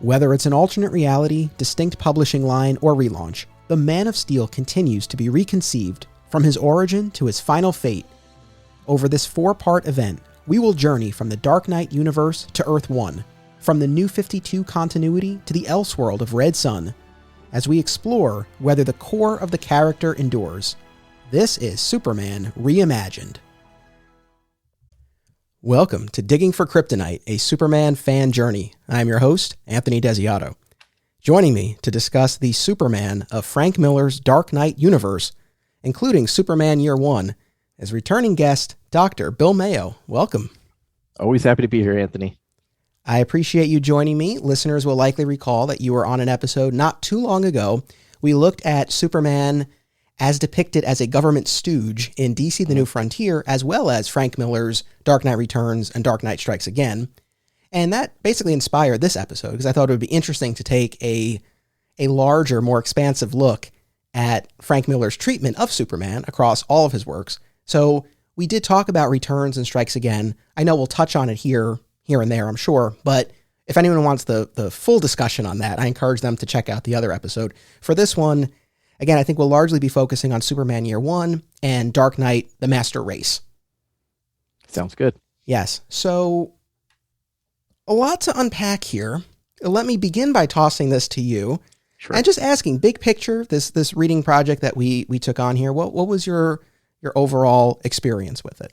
Whether it's an alternate reality, distinct publishing line, or relaunch, the Man of Steel continues to be reconceived from his origin to his final fate. Over this 4-part event, we will journey from the Dark Knight universe to Earth-1, from the New 52 continuity to the Elseworld of Red Sun, as we explore whether the core of the character endures. This is Superman Reimagined. Welcome to Digging for Kryptonite, a Superman fan journey. I'm your host, Anthony Desiato. Joining me to discuss the Superman of Frank Miller's Dark Knight universe, including Superman Year One, is returning guest, Dr. Bill Maio. Welcome. Always happy to be here, Anthony. I appreciate you joining me. Listeners will likely recall that you were on an episode not too long ago. We looked at Superman as depicted as a government stooge in DC The New Frontier, as well as Frank Miller's Dark Knight Returns and Dark Knight Strikes Again. And that basically inspired this episode, because I thought it would be interesting to take a larger, more expansive look at Frank Miller's treatment of Superman across all of his works. So we did talk about Returns and Strikes Again. I know we'll touch on it here and there, I'm sure, but if anyone wants the full discussion on that, I encourage them to check out the other episode. For this one, again, I think we'll largely be focusing on Superman Year One and Dark Knight, The Master Race. Sounds good. Yes. So a lot to unpack here. Let me begin by tossing this to you. Sure. And just asking, big picture, this reading project that we took on here, what was your overall experience with it?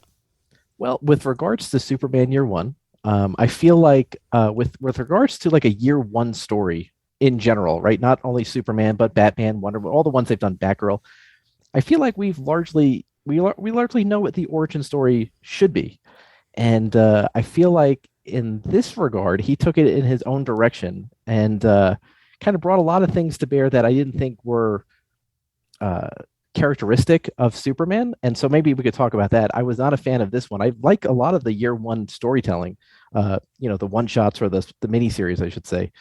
Well, with regards to Superman Year One, I feel like with regards to like a Year One story in general, right? Not only Superman, but Batman, Wonder Woman, all the ones they've done, Batgirl. I feel like we largely know what the origin story should be. And I feel like in this regard, he took it in his own direction and kind of brought a lot of things to bear that I didn't think were characteristic of Superman. And so maybe we could talk about that. I was not a fan of this one. I like a lot of the Year One storytelling, the one shots or the miniseries, I should say.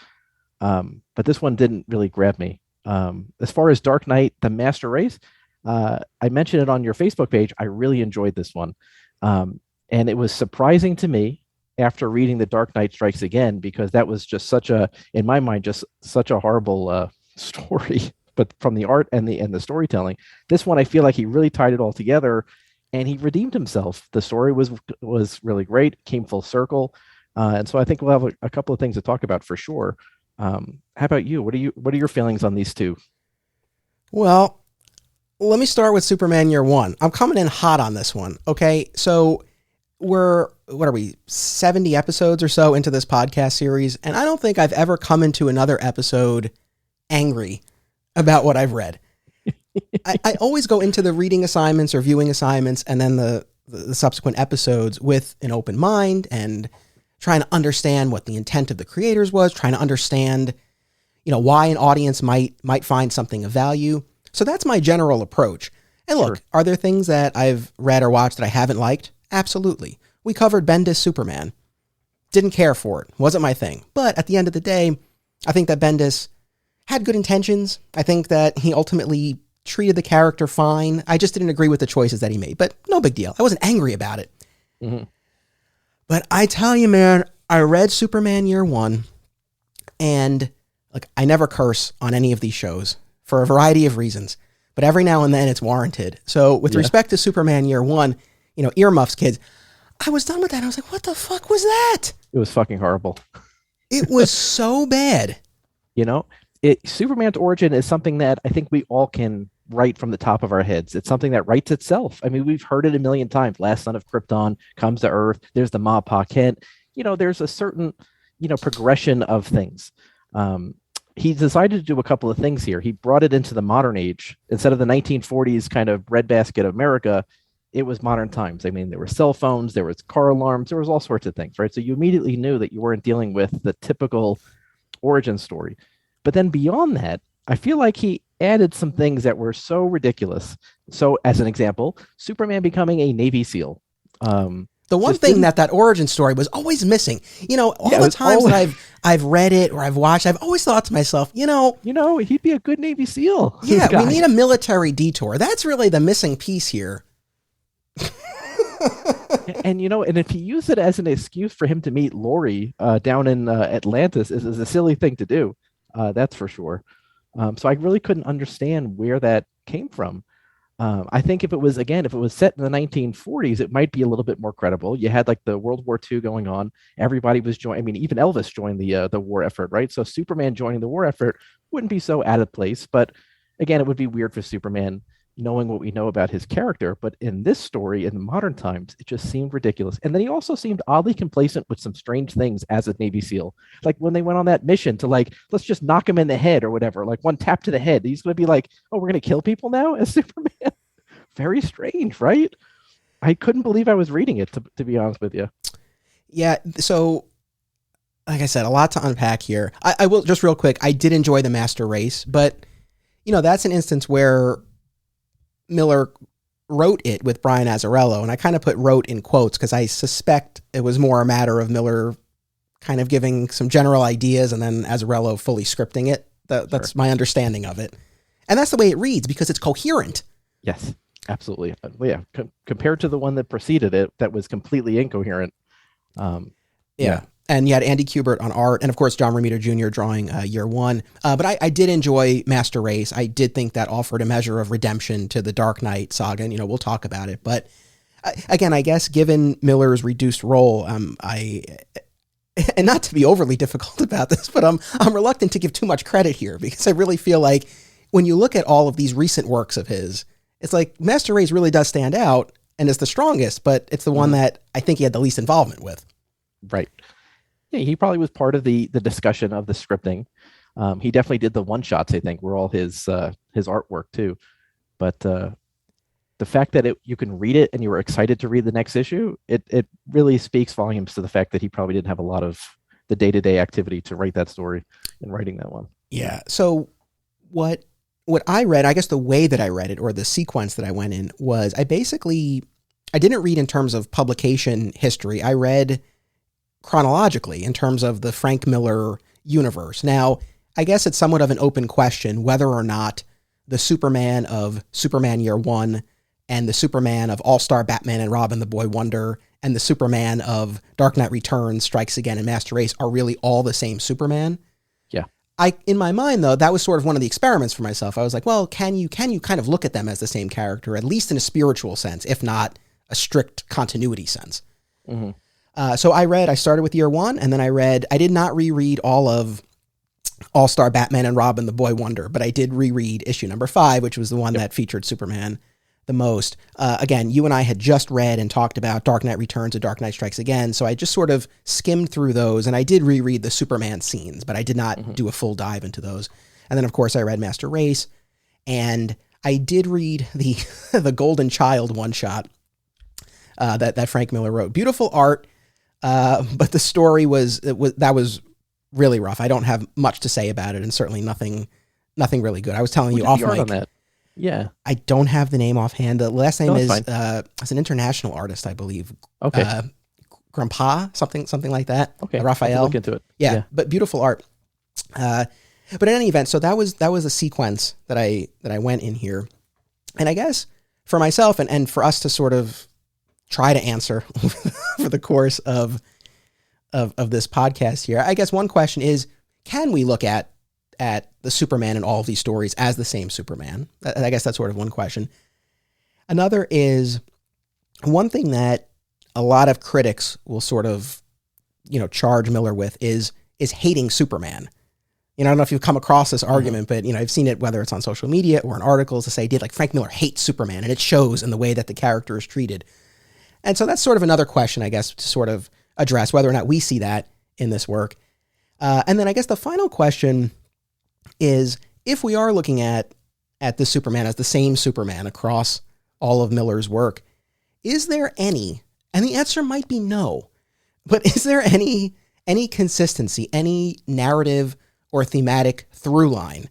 But this one didn't really grab me. As far as Dark Knight, The Master Race, I mentioned it on your Facebook page. I really enjoyed this one. And it was surprising to me after reading The Dark Knight Strikes Again, because that was just in my mind, just such a horrible story. But from the art and the storytelling, this one, I feel like he really tied it all together and he redeemed himself. The story was really great, came full circle. And so I think we'll have a couple of things to talk about for sure. How about you? What are your feelings on these two? Well, let me start with Superman Year One. I'm coming in hot on this one. Okay. So what are we, 70 episodes or so into this podcast series? And I don't think I've ever come into another episode angry about what I've read. I always go into the reading assignments or viewing assignments and then the subsequent episodes with an open mind and trying to understand what the intent of the creators was, trying to understand, why an audience might find something of value. So that's my general approach. And look, Are there things that I've read or watched that I haven't liked? Absolutely. We covered Bendis Superman. Didn't care for it. Wasn't my thing. But at the end of the day, I think that Bendis had good intentions. I think that he ultimately treated the character fine. I just didn't agree with the choices that he made, but no big deal. I wasn't angry about it. Mm-hmm. But I tell you, man, I read Superman Year One, and I never curse on any of these shows for a variety of reasons, but every now and then it's warranted. So with respect to Superman Year One, earmuffs, kids, I was done with that. I was like, what the fuck was that? It was fucking horrible. It was so bad. Superman's origin is something that I think we all can write from the top of our heads. It's something that writes itself. I mean, we've heard it a million times. Last son of Krypton comes to Earth. There's the Ma Pa Kent. There's a certain, progression of things. He decided to do a couple of things here. He brought it into the modern age. Instead of the 1940s kind of breadbasket America, it was modern times. I mean, there were cell phones, there was car alarms, there was all sorts of things, right? So you immediately knew that you weren't dealing with the typical origin story. But then beyond that, I feel like he added some things that were so ridiculous. So as an example, Superman becoming a Navy SEAL. The one thing that origin story was always missing, all the times that I've read it or I've watched, I've always thought to myself, he'd be a good Navy SEAL. Yeah, we need a military detour. That's really the missing piece here. And and if he used it as an excuse for him to meet Lori down in Atlantis, is a silly thing to do. That's for sure. So I really couldn't understand where that came from. I think if it was set in the 1940s, it might be a little bit more credible. You had like the World War II going on. Everybody was joining. I mean, even Elvis joined the war effort, right? So Superman joining the war effort wouldn't be so out of place. But again, it would be weird for Superman knowing what we know about his character. But in this story, in the modern times, it just seemed ridiculous. And then he also seemed oddly complacent with some strange things as a Navy SEAL. Like when they went on that mission to like, let's just knock him in the head or whatever, like one tap to the head. He's going to be like, oh, we're going to kill people now as Superman. Very strange, right? I couldn't believe I was reading it, to be honest with you. Yeah. So, like I said, a lot to unpack here. I will just real quick. I did enjoy the Master Race, but that's an instance where Miller wrote it with Brian Azzarello, and I kind of put wrote in quotes because I suspect it was more a matter of Miller kind of giving some general ideas and then Azzarello fully scripting it. That's my understanding of it. And that's the way it reads because it's coherent. Yes, absolutely. Yeah, compared to the one that preceded it, that was completely incoherent. Yeah. And you had Andy Kubert on art, and of course John Romita Jr. drawing year one. But I did enjoy Master Race. I did think that offered a measure of redemption to the Dark Knight saga, and we'll talk about it. But again, I guess given Miller's reduced role, and not to be overly difficult about this, but I'm reluctant to give too much credit here because I really feel like when you look at all of these recent works of his, it's like Master Race really does stand out and is the strongest, but it's the one that I think he had the least involvement with. Right. Yeah, he probably was part of the discussion of the scripting. He definitely did the one shots, I think, were all his artwork too. But the fact that you can read it and you were excited to read the next issue, it really speaks volumes to the fact that he probably didn't have a lot of the day-to-day activity to write that story and writing that one. Yeah. So what I read, I guess the way that I read it or the sequence that I went in was I didn't read in terms of publication history. I read chronologically in terms of the Frank Miller universe. Now, I guess it's somewhat of an open question whether or not the Superman of Superman Year One and the Superman of All-Star Batman and Robin the Boy Wonder and the Superman of Dark Knight Returns, Strikes Again, and Master Race are really all the same Superman. Yeah. In my mind, though, that was sort of one of the experiments for myself. I was like, well, can you kind of look at them as the same character, at least in a spiritual sense, if not a strict continuity sense? Mm-hmm. So I started with Year One, and then I did not reread all of All-Star Batman and Robin the Boy Wonder, but I did reread issue number 5, which was the one that featured Superman the most. Again, you and I had just read and talked about Dark Knight Returns and Dark Knight Strikes Again, so I just sort of skimmed through those, and I did reread the Superman scenes, but I did not do a full dive into those. And then, of course, I read Master Race, and I did read the the Golden Child one-shot that Frank Miller wrote. Beautiful art. But the story was really rough. I don't have much to say about it, and certainly nothing really good. I was telling you off mic. On that? Yeah, I don't have the name offhand. The last name is it's an international artist, I believe. Okay, Grandpa, something like that. Okay, Raphael. Look into it. Yeah, but beautiful art. But in any event, so that was a sequence that I went in here, and I guess for myself and for us to sort of try to answer for the course of this podcast here. I guess one question is, can we look at the Superman in all of these stories as the same Superman? I guess that's sort of one question. Another is one thing that a lot of critics will sort of, charge Miller with is hating Superman. I don't know if you've come across this argument, but I've seen it whether it's on social media or in articles to say, Frank Miller hates Superman, and it shows in the way that the character is treated. And so that's sort of another question, I guess, to sort of address whether or not we see that in this work. And then I guess the final question is, if we are looking at the Superman as the same Superman across all of Miller's work, is there any, and the answer might be no, but is there any consistency, any narrative or thematic through line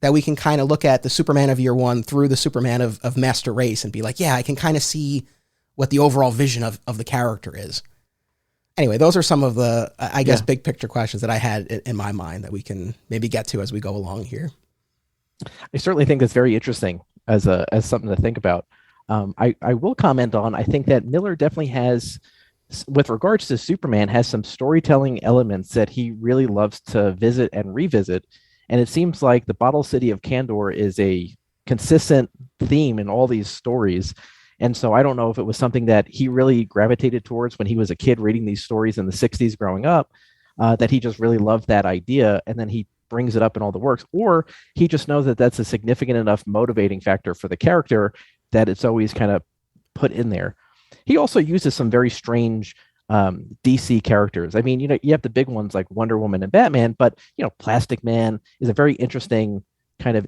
that we can kind of look at the Superman of Year One through the Superman of Master Race and be like, yeah, I can kind of see what the overall vision of the character is? Anyway, those are some of the, I guess, big picture questions that I had in my mind that we can maybe get to as we go along here. I certainly think that's very interesting as something to think about. I will comment on, I think that Miller definitely has, with regards to Superman, has some storytelling elements that he really loves to visit and revisit. And it seems like the Bottle City of Kandor is a consistent theme in all these stories. And so I don't know if it was something that he really gravitated towards when he was a kid reading these stories in the 60s growing up, that he just really loved that idea. And then he brings it up in all the works, or he just knows that that's a significant enough motivating factor for the character that it's always kind of put in there. He also uses some very strange DC characters. I mean, you have the big ones like Wonder Woman and Batman, but Plastic Man is a very interesting kind of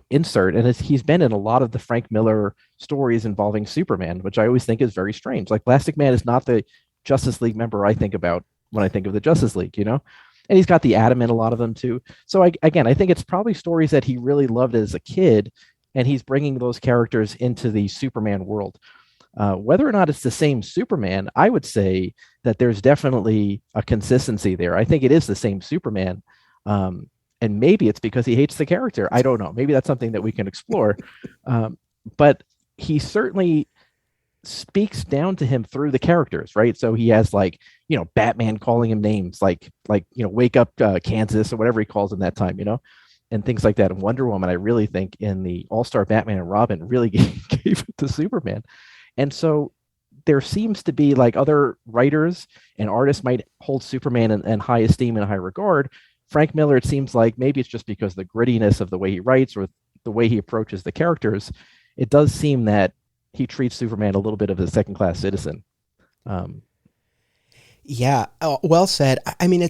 insert, and he's been in a lot of the Frank Miller stories involving Superman, which I always think is very strange. Like Plastic Man is not the Justice League member I think about when I think of the Justice League, and he's got the Atom in a lot of them too. So I think it's probably stories that he really loved as a kid, and he's bringing those characters into the Superman world. Whether or not it's the same Superman, I would say that there's definitely a consistency there. I think it is the same Superman. And maybe it's because he hates the character. I don't know. Maybe that's something that we can explore. But he certainly speaks down to him through the characters, right? So he has Batman calling him names like wake up Kansas or whatever he calls him that time, and things like that. And Wonder Woman, I really think in the All-Star Batman and Robin really gave it to Superman. And so there seems to be other writers and artists might hold Superman in high esteem and high regard. Frank Miller, it seems like maybe it's just because the grittiness of the way he writes or the way he approaches the characters, it does seem that he treats Superman a little bit of a second-class citizen. Yeah, well said. I mean,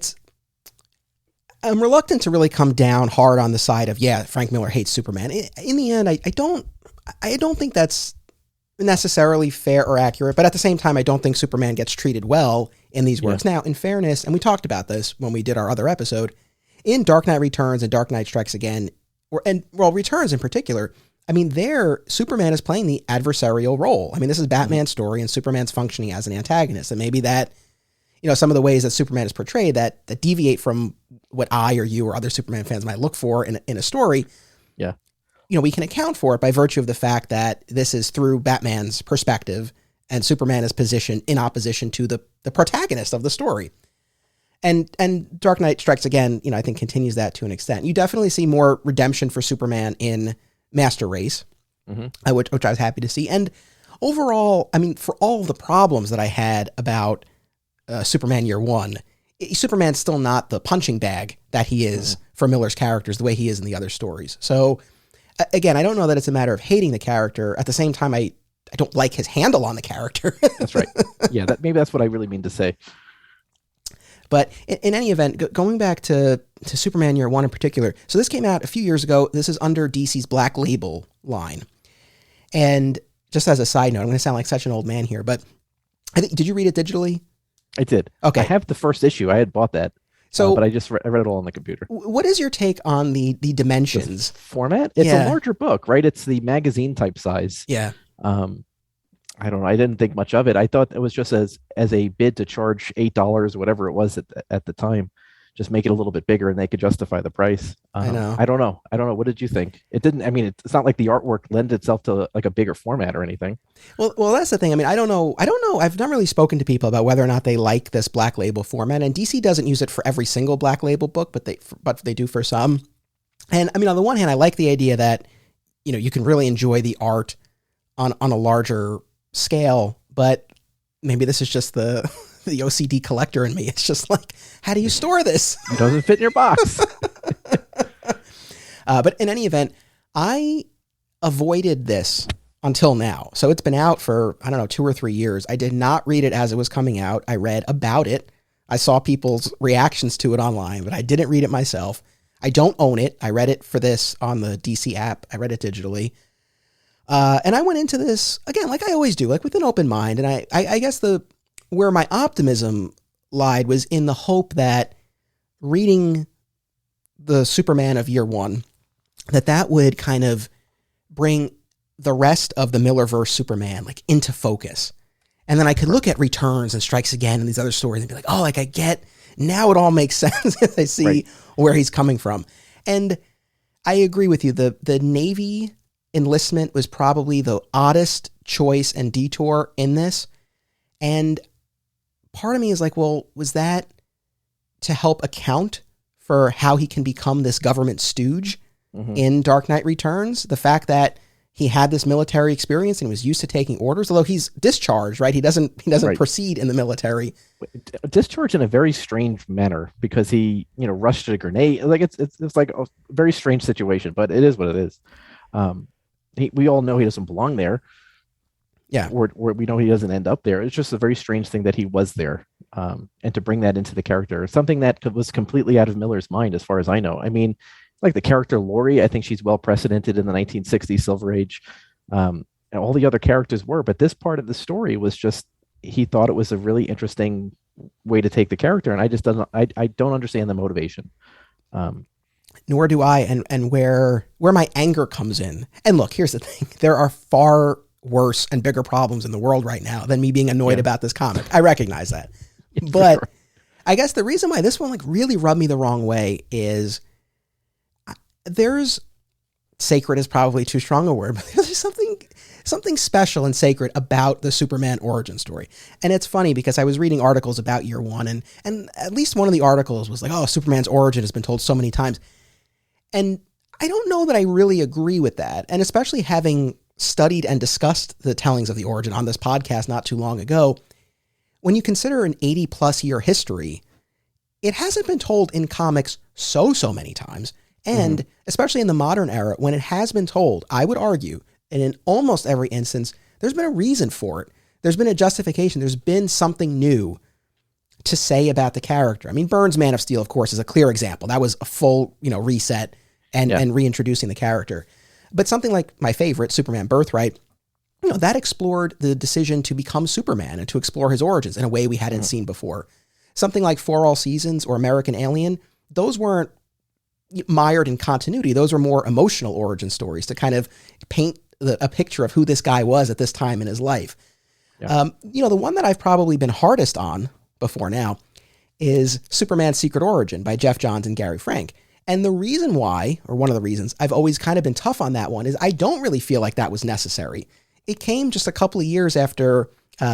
I'm reluctant to really come down hard on the side of, Frank Miller hates Superman. In the end, I don't think that's necessarily fair or accurate, but at the same time, I don't think Superman gets treated well in these works. Now, in fairness, and we talked about this when we did our other episode, in Dark Knight Returns and Dark Knight Strikes Again, Returns in particular, I mean, there, Superman is playing the adversarial role. I mean, this is Batman's story, and Superman's functioning as an antagonist. And maybe that, some of the ways that Superman is portrayed that deviate from what I or you or other Superman fans might look for in a story. Yeah. We can account for it by virtue of the fact that this is through Batman's perspective, and Superman is positioned in opposition to the protagonist of the story. And Dark Knight Strikes Again, I think continues that to an extent. You definitely see more redemption for Superman in Master Race, which I was happy to see. And overall, I mean, for all of the problems that I had about Superman Year One, Superman's still not the punching bag that he is for Miller's characters, the way he is in the other stories. So, again, I don't know that it's a matter of hating the character. At the same time, I don't like his handle on the character. That's right. Yeah, maybe that's what I really mean to say. But in any event, going back to Superman Year One in particular, so this came out a few years ago. This is under DC's Black Label line. And just as a side note, I'm going to sound like such an old man here, but did you read it digitally? I did. Okay. I have the first issue. I had bought that. So, but I read it all on the computer. What is your take on the dimensions? The format? It's a larger book, right? It's the magazine type size. Yeah. I don't know. I didn't think much of it. I thought it was just as a bid to charge $8 or whatever it was at the time. Just make it a little bit bigger and they could justify the price. I know. I don't know. What did you think? It didn't. I mean, it's not like the artwork lends itself to a bigger format or anything. Well, that's the thing. I mean, I don't know. I've not really spoken to people about whether or not they like this Black Label format. And DC doesn't use it for every single Black Label book, but they do for some. And I mean, on the one hand, I like the idea that you can really enjoy the art on a larger scale, but maybe this is just the OCD collector in me. It's just like, how do you store this? It doesn't fit in your box. But in any event, I avoided this until now. So it's been out for, 2 or 3 years. I did not read it as it was coming out. I read about it. I saw people's reactions to it online, but I didn't read it myself. I don't own it. I read it for this on the DC app. I read it digitally. And I went into this, again, like I always do, like with an open mind. And I guess where my optimism lied was in the hope that reading the Superman of Year One, that would kind of bring the rest of the Millerverse Superman into focus. And then I could look at Returns and Strikes Again and these other stories and be like, oh, I get, now it all makes sense as I see where he's coming from. And I agree with you. The Navy enlistment was probably the oddest choice and detour in this. And part of me is like, well, was that to help account for how he can become this government stooge in Dark Knight Returns? The fact that he had this military experience and was used to taking orders, although he's discharged, right? He doesn't right. proceed in the military. Discharged in a very strange manner because he, rushed a grenade. Like it's like a very strange situation, but it is what it is. We all know he doesn't belong there. Yeah. Or we know he doesn't end up there. It's just a very strange thing that he was there. And to bring that into the character, something that was completely out of Miller's mind, as far as I know. I mean, like the character Laurie, I think she's well precedented in the 1960s Silver Age. And all the other characters were, but this part of the story was just, he thought it was a really interesting way to take the character. And I don't understand the motivation. Nor do I. And where my anger comes in. And look, here's the thing. There are far worse and bigger problems in the world right now than me being annoyed about this comic. I recognize that. But sure. I guess the reason why this one really rubbed me the wrong way is there's sacred is probably too strong a word, but there's something special and sacred about the Superman origin story. And it's funny because I was reading articles about year one and at least one of the articles was like, oh, Superman's origin has been told so many times. And I don't know that I really agree with that. And especially having studied and discussed the tellings of the origin on this podcast not too long ago, when you consider an 80 plus year history, it hasn't been told in comics so many times. And especially in the modern era, when it has been told, I would argue, and in almost every instance, there's been a reason for it. There's been a justification. There's been something new to say about the character. I mean, Byrne's Man of Steel, of course, is a clear example. That was a full, reset and reintroducing the character. But something like my favorite, Superman Birthright, that explored the decision to become Superman and to explore his origins in a way we hadn't seen before. Something like For All Seasons or American Alien, those weren't mired in continuity. Those were more emotional origin stories to kind of paint a picture of who this guy was at this time in his life. Yeah. The one that I've probably been hardest on before now is Superman's Secret Origin by Jeff Johns and Gary Frank. And the reason why, or one of the reasons I've always kind of been tough on that one, is I don't really feel like that was necessary. It came just a couple of years after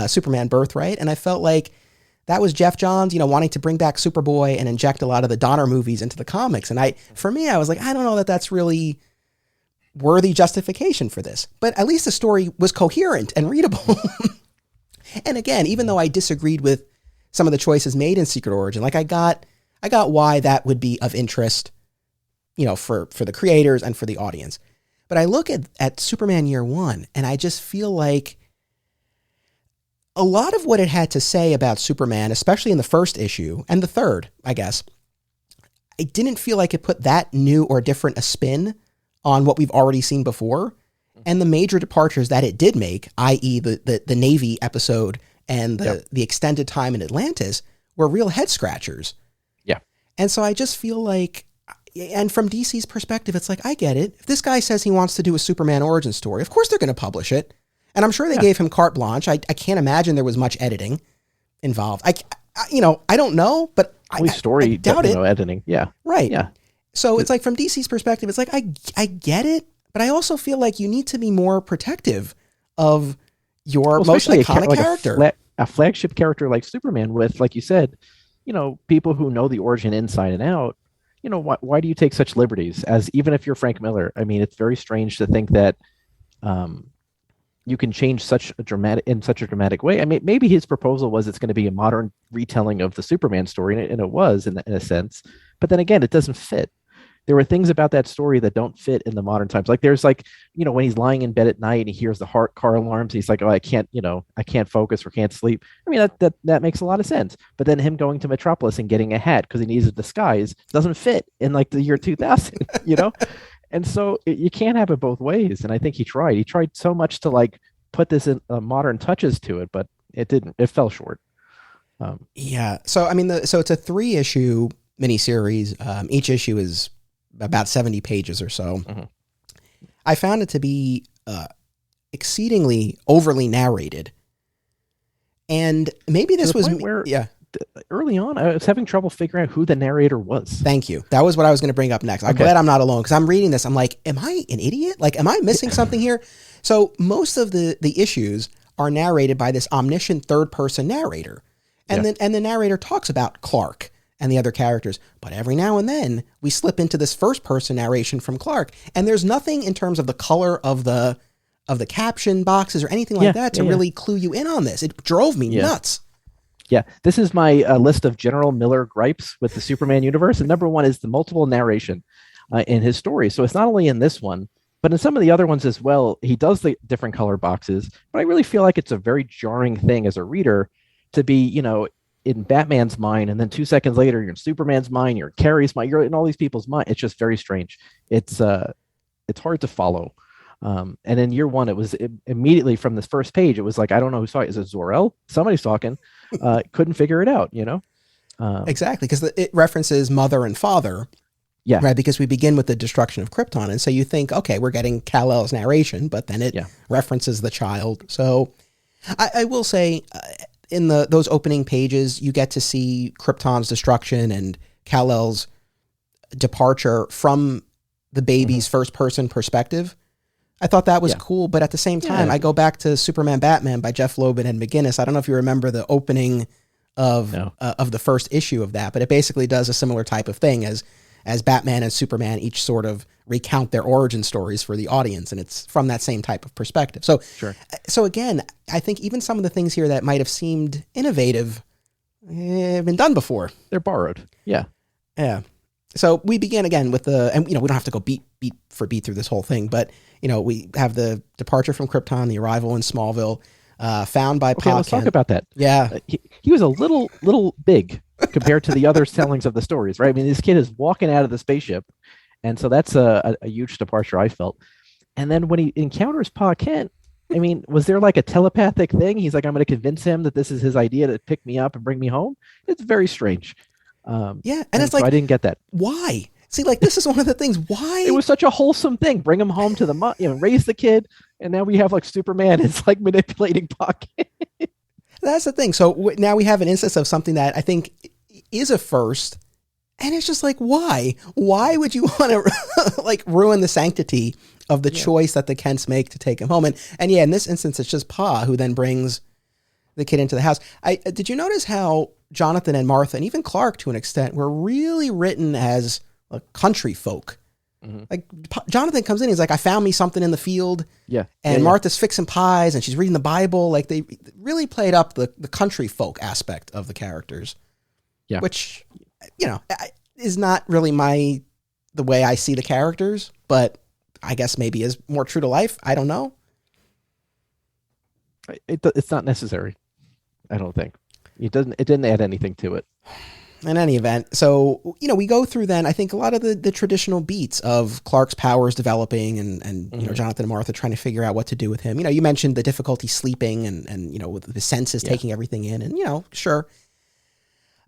Superman Birthright, and I felt like that was Jeff Johns, wanting to bring back Superboy and inject a lot of the Donner movies into the comics. And for me, I was like, I don't know that that's really worthy justification for this. But at least the story was coherent and readable. And again, even though I disagreed with some of the choices made in Secret Origin, like I got why that would be of interest, for the creators and for the audience. But I look at Superman Year One, and I just feel like a lot of what it had to say about Superman, especially in the first issue and the third, I guess, I didn't feel like it put that new or different a spin on what we've already seen before. And the major departures that it did make, i.e. the Navy episode and the extended time in Atlantis, were real head scratchers. Yeah. And so I just feel like, and from DC's perspective, it's like, I get it. If this guy says he wants to do a Superman origin story, of course they're going to publish it. And I'm sure they gave him carte blanche. I can't imagine there was much editing involved. I don't know, but I doubt it. Editing. Yeah. Right. Yeah. So it's like from DC's perspective, it's like, I get it, but I also feel like you need to be more protective of your most iconic character. A flagship character like Superman with, like you said, people who know the origin inside and out. Why do you take such liberties? As even if you're Frank Miller, I mean, it's very strange to think that you can change in such a dramatic way. I mean, maybe his proposal was it's going to be a modern retelling of the Superman story, and it was in a sense. But then again, it doesn't fit. There were things about that story that don't fit in the modern times. Like there's when he's lying in bed at night and he hears the car alarms, he's like, oh, I can't focus or can't sleep. I mean, that makes a lot of sense. But then him going to Metropolis and getting a hat because he needs a disguise doesn't fit in like the year 2000, And so you can't have it both ways. And I think he tried so much to like put this in modern touches to it, but it didn't. It fell short. Yeah. So, I mean, so it's a 3-issue miniseries. Each issue is about 70 pages or so. Mm-hmm. I found it to be exceedingly overly narrated. And maybe this was... early on, I was having trouble figuring out who the narrator was. Thank you. That was what I was going to bring up next. I'm glad I'm not alone, because I'm reading this. I'm like, am I an idiot? Like, am I missing something here? So most of the issues are narrated by this omniscient third person narrator. And then the narrator talks about Clark and the other characters. But every now and then we slip into this first person narration from Clark. And there's nothing in terms of the color of the caption boxes or anything like that to really clue you in on this. It drove me nuts. Yeah, this is my list of General Miller gripes with the Superman universe. And number one is the multiple narration in his stories. So it's not only in this one, but in some of the other ones as well. He does the different color boxes. But I really feel like it's a very jarring thing as a reader to be, in Batman's mind, and then 2 seconds later, you're in Superman's mind, you're in Carrie's mind, you're in all these people's mind. It's just very strange. It's hard to follow. And in year one, it was immediately from this first page, it was like, I don't know who's talking. Is it Zor-El? Somebody's talking. Couldn't figure it out, Exactly, because it references mother and father. Yeah. Right, because we begin with the destruction of Krypton. And so you think, okay, we're getting Kal-El's narration, but then it references the child. So I will say, in those opening pages, you get to see Krypton's destruction and Kal-El's departure from the baby's first-person perspective. I thought that was cool, but at the same time, I go back to Superman Batman by Jeff Loeb and McGinnis. I don't know if you remember the opening of the first issue of that, but it basically does a similar type of thing as Batman and Superman each sort of recount their origin stories for the audience, and it's from that same type of perspective. So again, I think even some of the things here that might have seemed innovative have been done before. They're borrowed. Yeah. Yeah. So we begin again with and we don't have to go beat for beat through this whole thing, but we have the departure from Krypton, the arrival in Smallville, found by Pa let's talk about that. Yeah. He was a little big compared to the other tellings of the stories, right? I mean, this kid is walking out of the spaceship, and so that's a huge departure, I felt. And then when he encounters Pa Kent, I mean, was there like a telepathic thing? He's like, I'm going to convince him that this is his idea to pick me up and bring me home. It's very strange. And it's like, I didn't get that. Why? See, like, this is one of the things. Why? It was such a wholesome thing. Bring him home to raise the kid, and now we have like Superman is like manipulating Pa Kent. That's the thing. So now we have an instance of something that I think is a first, and it's just like, why? Why would you want to like ruin the sanctity of the choice that the Kents make to take him home? And in this instance, it's just Pa who then brings the kid into the house. Did you notice how Jonathan and Martha, and even Clark to an extent, were really written as country folk? Mm-hmm. Like Jonathan comes in, he's like, I found me something in the field. Yeah. And Martha's fixing pies and she's reading the Bible. Like, they really played up the country folk aspect of the characters. Yeah. Which, is not really the way I see the characters, but I guess maybe is more true to life. I don't know. It's not necessary. I don't think. It didn't add anything to it. In any event, so, we go through then, I think, a lot of the traditional beats of Clark's powers developing and Jonathan and Martha trying to figure out what to do with him. You mentioned the difficulty sleeping and with the senses taking everything in, and, sure.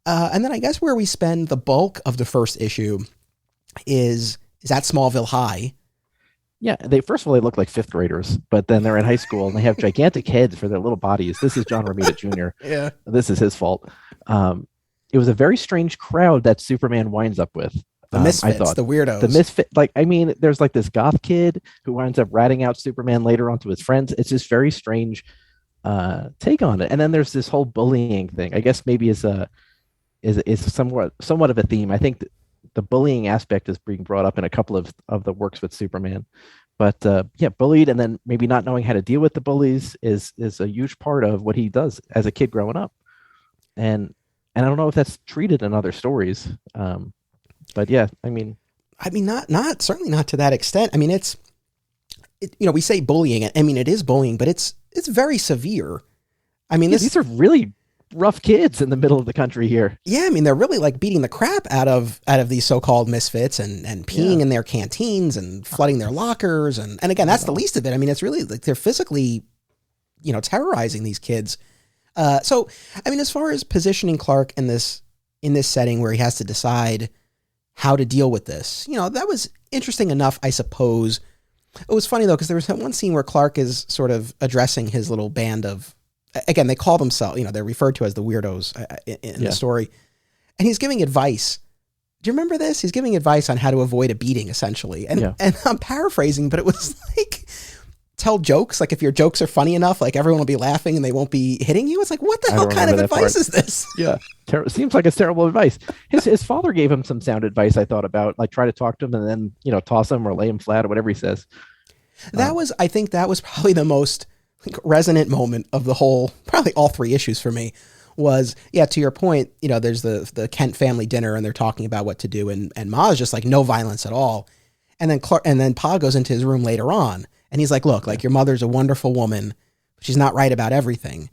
And then I guess where we spend the bulk of the first issue is at Smallville High. Yeah, first of all, they look like fifth graders, but then they're in high school and they have gigantic heads for their little bodies. This is John Romita Jr. Yeah. This is his fault. It was a very strange crowd that Superman winds up with. The misfits, the weirdos. The misfit, there's like this goth kid who winds up ratting out Superman later on to his friends. It's this very strange take on it. And then there's this whole bullying thing. I guess maybe is somewhat of a theme. I think the bullying aspect is being brought up in a couple of the works with Superman. But bullied and then maybe not knowing how to deal with the bullies is a huge part of what he does as a kid growing up. And I don't know if that's treated in other stories. But yeah, I mean, not certainly not to that extent. I mean, we say bullying. I mean, it is bullying, but it's very severe. I mean, these are really rough kids in the middle of the country here. Yeah, I mean, they're really like beating the crap out of these so-called misfits and peeing in their canteens and flooding their lockers. And again, that's the least of it. I mean, it's really like they're physically, terrorizing these kids. So, I mean, as far as positioning Clark in this setting where he has to decide how to deal with this, that was interesting enough, I suppose. It was funny though, because there was that one scene where Clark is sort of addressing his little band of again, they call themselves, they're referred to as the weirdos in the story. And he's giving advice. Do you remember this? He's giving advice on how to avoid a beating, essentially. And I'm paraphrasing, but it was like, tell jokes. Like if your jokes are funny enough, like everyone will be laughing and they won't be hitting you. It's like, what the hell kind of advice is this? Yeah. Seems like it's terrible advice. His father gave him some sound advice. I thought about, like, try to talk to him and then, toss him or lay him flat or whatever he says. I think that was probably the most resonant moment of the whole, probably all three issues for me was, to your point, there's the Kent family dinner and they're talking about what to do. And Ma's just like, no violence at all. And then Pa goes into his room later on and he's like, look, like your mother's a wonderful woman, but she's not right about everything.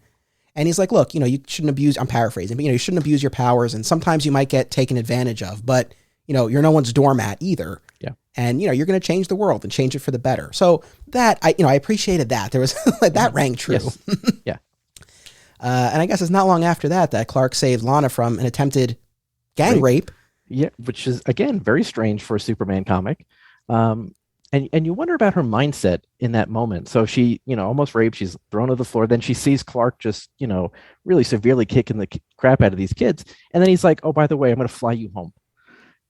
And he's like, look, you shouldn't abuse, I'm paraphrasing, but you shouldn't abuse your powers. And sometimes you might get taken advantage of, but you're no one's doormat either. Yeah. And, you're going to change the world and change it for the better. So that I appreciated that. There was like that rang true. Yes. Yeah. And I guess it's not long after that Clark saved Lana from an attempted gang rape. Yeah. Which is, again, very strange for a Superman comic. And you wonder about her mindset in that moment. So she, almost raped, she's thrown to the floor. Then she sees Clark just, really severely kicking the crap out of these kids. And then he's like, oh, by the way, I'm going to fly you home.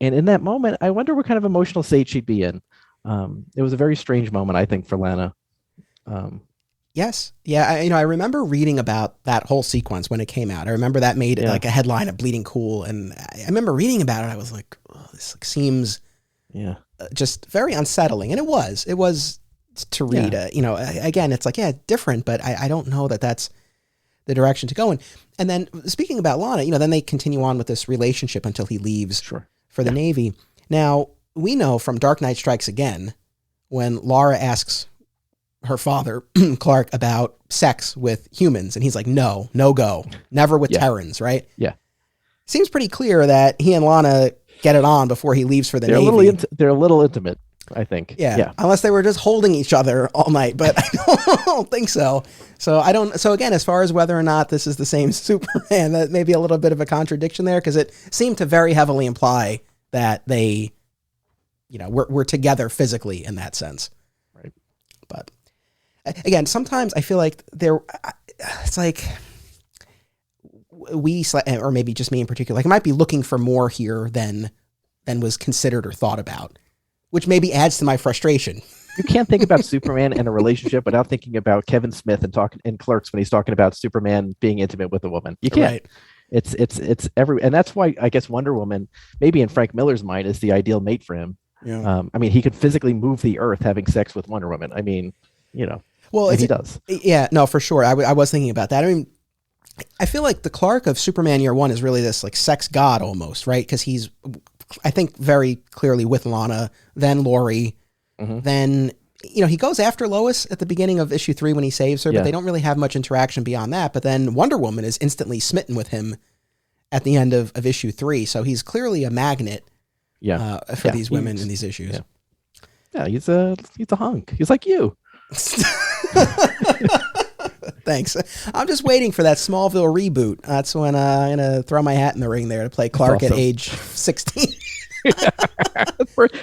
And in that moment, I wonder what kind of emotional state she'd be in. It was a very strange moment, I think, for Lana. Yes. Yeah. I remember reading about that whole sequence when it came out. I remember that made it like a headline of Bleeding Cool. And I remember reading about it. I was like, oh, this seems just very unsettling. And it was to read, again, it's like, different, but I don't know that that's the direction to go in. And then speaking about Lana, then they continue on with this relationship until he leaves for the Navy. Now, we know from Dark Knight Strikes Again, when Lara asks her father, Clark, about sex with humans, and he's like, no go, never with Terrans, right? Yeah. Seems pretty clear that he and Lana get it on before he leaves for the Navy. They're a little intimate, I think. Yeah. Unless they were just holding each other all night, but I don't think so. So again, as far as whether or not this is the same Superman, that may be a little bit of a contradiction there, because it seemed to very heavily imply that they, we're together physically in that sense. Right. But again, sometimes I feel like it's like we, or maybe just me in particular, like I might be looking for more here than was considered or thought about, which maybe adds to my frustration. You can't think about Superman and a relationship without thinking about Kevin Smith and talking in Clerks when he's talking about Superman being intimate with a woman. You can't. Right. It's every, and that's why I guess Wonder Woman, maybe in Frank Miller's mind, is the ideal mate for him. Yeah. He could physically move the earth having sex with Wonder Woman. Well, he does. Yeah, no, for sure. I was thinking about that. I feel like the Clark of Superman Year One is really this like sex god almost, right? Because he's, I think, very clearly with Lana, then Lori, then he goes after Lois at the beginning of issue 3 when he saves her, but they don't really have much interaction beyond that. But then Wonder Woman is instantly smitten with him at the end of issue 3, so he's clearly a magnet for these women in these issues. Yeah, he's a hunk. He's like you. Thanks. I'm just waiting for that Smallville reboot. That's when I'm gonna throw my hat in the ring there to play Clark at age 16.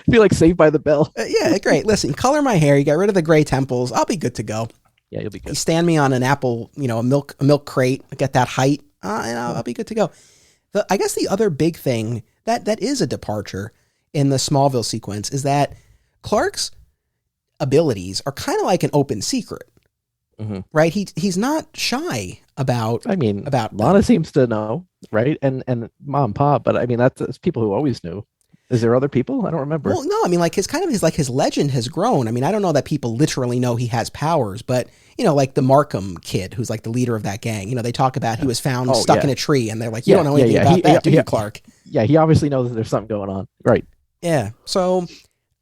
Feel like Saved by the Bell. Yeah, great. Listen, color my hair. You get rid of the gray temples. I'll be good to go. Yeah, you'll be good. You stand me on an apple, a milk crate. Get that height, and I'll be good to go. I guess the other big thing that is a departure in the Smallville sequence is that Clark's abilities are kind of like an open secret. Right? He's not shy about. Lana seems to know, right? And Mom, Pop, but that's people who always knew. Is there other people? I don't remember. Well, no, his legend has grown. I don't know that people literally know he has powers, but like the Markham kid, who's like the leader of that gang. They talk about he was found stuck in a tree, and they're like, you don't know anything about that, do you, Clark? Yeah, he obviously knows that there's something going on, right? Yeah. So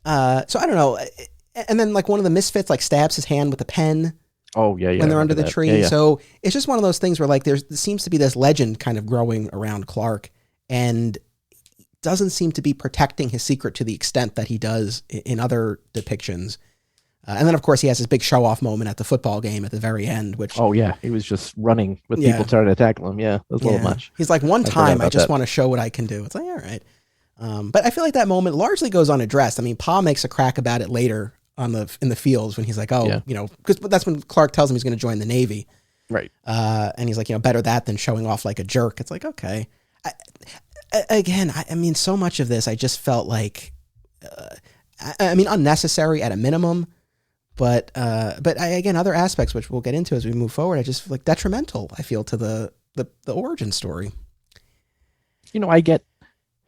I don't know. And then like one of the misfits like stabs his hand with a pen. Oh yeah, when they're under the that. tree. Yeah. So it's just one of those things where like there seems to be this legend kind of growing around Clark, and doesn't seem to be protecting his secret to the extent that he does in other depictions. And then of course he has his big show off moment at the football game at the very end, which he was just running with people trying to tackle him. Yeah, that was a little much. He's like, one time I just want to show what I can do. It's like, all right. But I feel like that moment largely goes unaddressed. Pa makes a crack about it later in the fields when he's like, because that's when Clark tells him he's going to join the Navy. Right. And he's like, better that than showing off like a jerk. It's like, okay. I mean, so much of this, I just felt like, unnecessary at a minimum, but again, other aspects, which we'll get into as we move forward, I just feel like detrimental, I feel, to the origin story. I get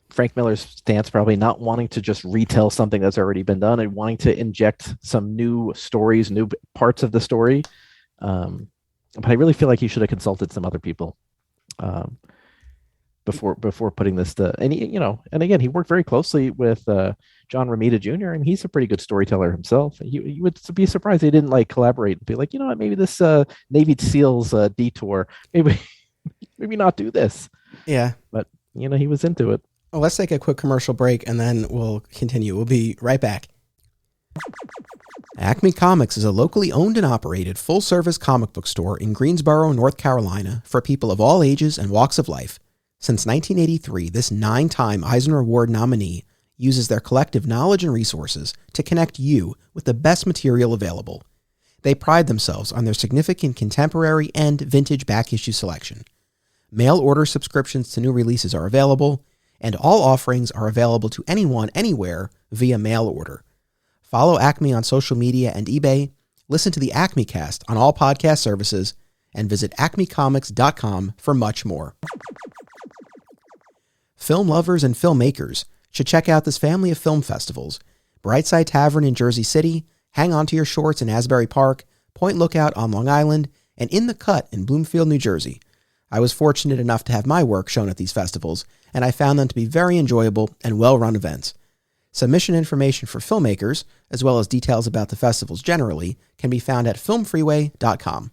Frank Miller's stance, probably not wanting to just retell something that's already been done and wanting to inject some new stories, new parts of the story. But I really feel like he should have consulted some other people before putting this to, and and again, he worked very closely with John Romita Jr. and he's a pretty good storyteller himself. You would be surprised they didn't like collaborate and be like, what, maybe this Navy SEALs detour, maybe not do this. Yeah. But he was into it. Well, let's take a quick commercial break and then we'll continue. We'll be right back. Acme Comics is a locally owned and operated full-service comic book store in Greensboro, North Carolina for people of all ages and walks of life. Since 1983, this 9-time Eisner Award nominee uses their collective knowledge and resources to connect you with the best material available. They pride themselves on their significant contemporary and vintage back issue selection. Mail order subscriptions to new releases are available, and all offerings are available to anyone, anywhere, via mail order. Follow Acme on social media and eBay, listen to the Acme Cast on all podcast services, and visit acmecomics.com for much more. Film lovers and filmmakers should check out this family of film festivals: Brightside Tavern in Jersey City, Hang On to Your Shorts in Asbury Park, Point Lookout on Long Island, and In the Cut in Bloomfield, New Jersey. I was fortunate enough to have my work shown at these festivals, and I found them to be very enjoyable and well-run events. Submission information for filmmakers, as well as details about the festivals generally, can be found at filmfreeway.com.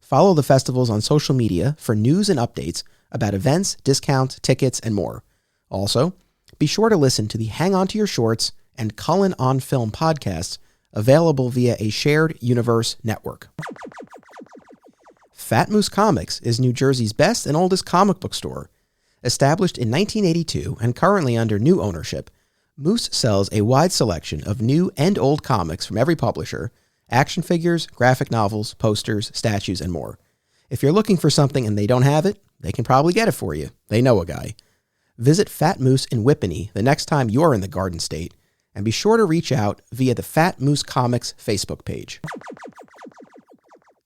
Follow the festivals on social media for news and updates about events, discounts, tickets, and more. Also, be sure to listen to the Hang On to Your Shorts and Cullen on Film podcasts, available via a shared universe network. Fat Moose Comics is New Jersey's best and oldest comic book store. Established in 1982 and currently under new ownership, Moose sells a wide selection of new and old comics from every publisher, action figures, graphic novels, posters, statues, and more. If you're looking for something and they don't have it, they can probably get it for you. They know a guy. Visit Fat Moose in Whippany the next time you're in the Garden State, and be sure to reach out via the Fat Moose Comics Facebook page.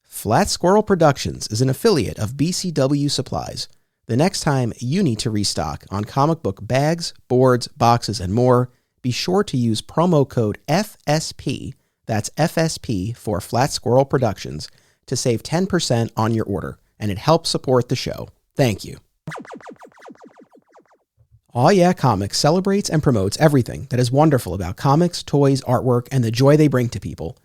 Flat Squirrel Productions is an affiliate of BCW Supplies. The next time you need to restock on comic book bags, boards, boxes, and more, be sure to use promo code FSP, that's FSP for Flat Squirrel Productions, to save 10% on your order, and it helps support the show. Thank you. Aw Yeah Comics celebrates and promotes everything that is wonderful about comics, toys, artwork, and the joy they bring to people.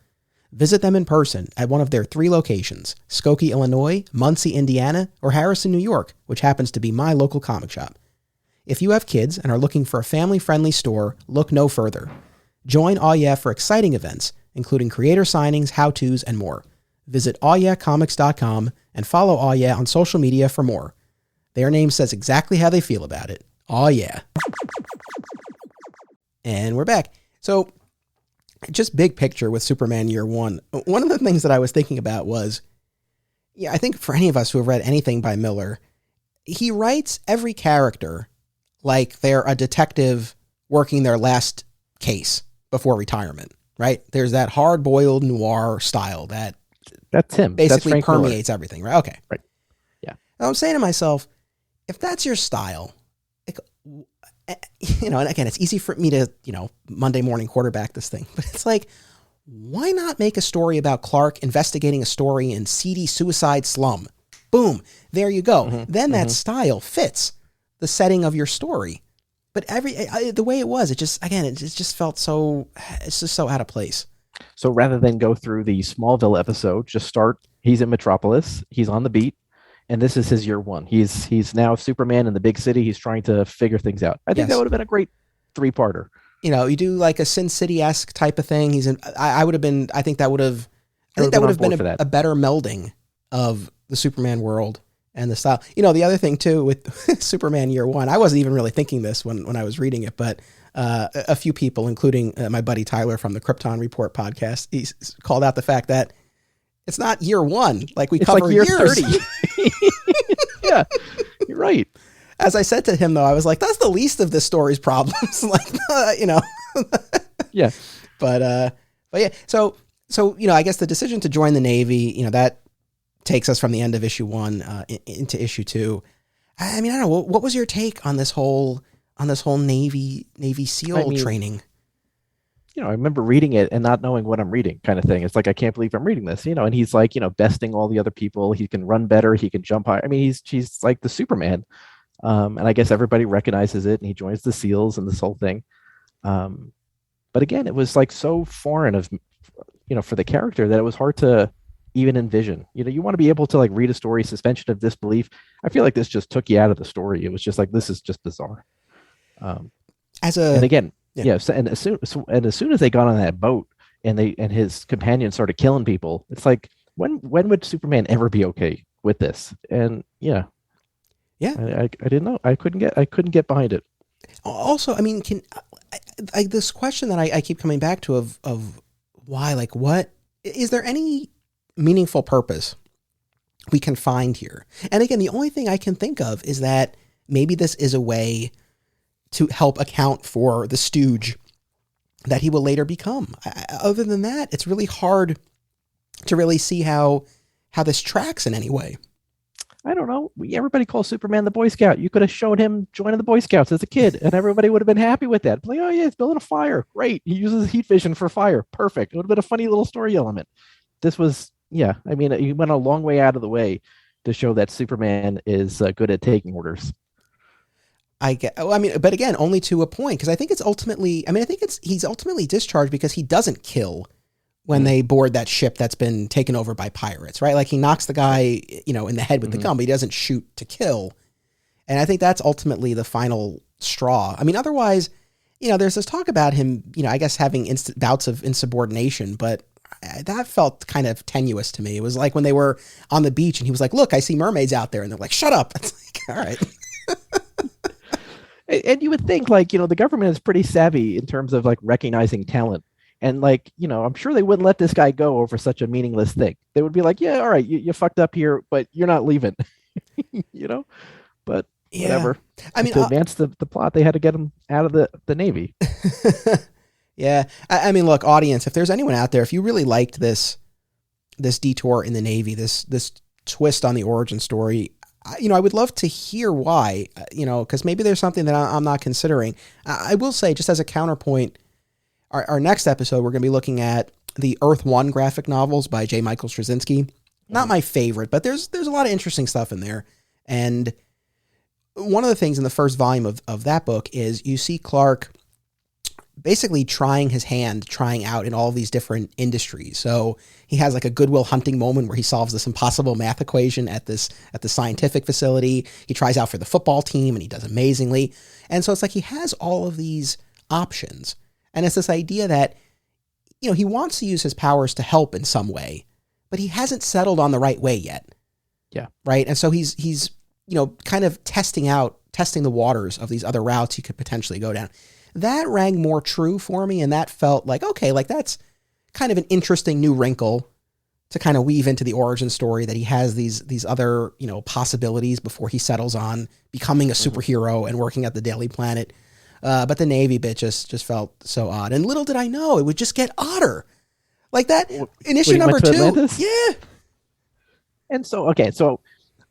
Visit them in person at one of their 3 locations: Skokie, Illinois, Muncie, Indiana, or Harrison, New York, which happens to be my local comic shop. If you have kids and are looking for a family-friendly store, look no further. Join Aw Yeah for exciting events, including creator signings, how-tos, and more. Visit awyeahcomics.com and follow Aw Yeah on social media for more. Their name says exactly how they feel about it. Aw Yeah. And we're back. So, just big picture with Superman Year One. One of the things that I was thinking about was, I think for any of us who have read anything by Miller, he writes every character like they're a detective working their last case before retirement, right? There's that hard-boiled noir style that's him. Basically that's permeates everything, right? Okay. Right. Yeah. I'm saying to myself, if that's your style, and again, it's easy for me to, Monday morning quarterback this thing, but it's like, why not make a story about Clark investigating a story in seedy suicide slum? Boom. There you go. Mm-hmm. Then that style fits the setting of your story. But the way it was, it just felt it's just so out of place. So rather than go through the Smallville episode, just start, he's in Metropolis, he's on the beat, and this is his year one. He's now Superman in the big city. He's trying to figure things out. I think that would have been a great 3-parter. You do like a Sin City-esque type of thing. I think that would have been a better melding of the Superman world and the style. The other thing too with Superman Year One, I wasn't even really thinking this when I was reading it, but a few people, including my buddy Tyler from the Krypton Report podcast, he called out the fact that It's not year one. Like we It's cover like year years. 30. Yeah, you're right. As I said to him, though, I was like, that's the least of this story's problems. Like, you know. Yeah. But yeah. So, you know, I guess the decision to join the Navy, you know, that takes us from the end of issue 1 into issue 2. I mean, I don't know. What was your take on this whole Navy SEAL training? You know, I remember reading it and not knowing what I'm reading, kind of thing. It's like, I can't believe I'm reading this, you know. And he's like, you know, besting all the other people. He can run better. He can jump higher. I mean, he's like the Superman. And I guess everybody recognizes it, and he joins the SEALs and this whole thing. But again, it was like so foreign of, you know, for the character that it was hard to even envision. You know, you want to be able to like read a story, suspension of disbelief. I feel like this just took you out of the story. It was just like, this is just bizarre. And again, so as soon as they got on that boat and his companion started killing people, it's like, when would Superman ever be okay with this? And I didn't know. I couldn't get behind it. Also, I mean, this question that I keep coming back to of why, like, what is there any meaningful purpose we can find here? And again, the only thing I can think of is that maybe this is a way to help account for the stooge that he will later become. Other than that, it's really hard to really see how this tracks in any way. I don't know. Everybody calls Superman the Boy Scout. You could have showed him joining the Boy Scouts as a kid, and everybody would have been happy with that. Like, oh yeah, he's building a fire. Great. He uses heat vision for fire. Perfect. It would have been a funny little story element. This was, I mean, he went a long way out of the way to show that Superman is good at taking orders. But again, only to a point, because I think he's ultimately discharged because he doesn't kill when they board that ship that's been taken over by pirates, right? Like, he knocks the guy, you know, in the head with the gun, but he doesn't shoot to kill. And I think that's ultimately the final straw. I mean, otherwise, you know, there's this talk about him, you know, I guess having bouts of insubordination, but that felt kind of tenuous to me. It was like when they were on the beach and he was like, look, I see mermaids out there. And they're like, shut up. It's like, all right. And you would think, like, you know, the government is pretty savvy in terms of like recognizing talent. And like, you know, I'm sure they wouldn't let this guy go over such a meaningless thing. They would be like, yeah, all right, you fucked up here, but you're not leaving, you know, but whatever. I mean, to advance the plot, they had to get him out of the Navy. Yeah. I mean, look, audience, if there's anyone out there, if you really liked this detour in the Navy, this twist on the origin story, you know, I would love to hear why, you know, because maybe there's something that I'm not considering. I will say, just as a counterpoint, our next episode, we're going to be looking at the Earth 1 graphic novels by J. Michael Straczynski. Not my favorite, but there's a lot of interesting stuff in there. And one of the things in the first volume of that book is you see Clark basically trying out in all these different industries. So he has like a Goodwill Hunting moment where he solves this impossible math equation at the scientific facility. He tries out for the football team and he does amazingly. And so it's like he has all of these options. And it's this idea that, you know, he wants to use his powers to help in some way, but he hasn't settled on the right way yet. Yeah. Right. And so he's, you know, kind of testing the waters of these other routes he could potentially go down. That rang more true for me. And that felt like, okay, like that's kind of an interesting new wrinkle to kind of weave into the origin story, that he has these other, you know, possibilities before he settles on becoming a superhero and working at the Daily Planet. But the Navy bit just felt so odd. And little did I know it would just get odder. Like that in issue number 2. Atlantis? Yeah. And so,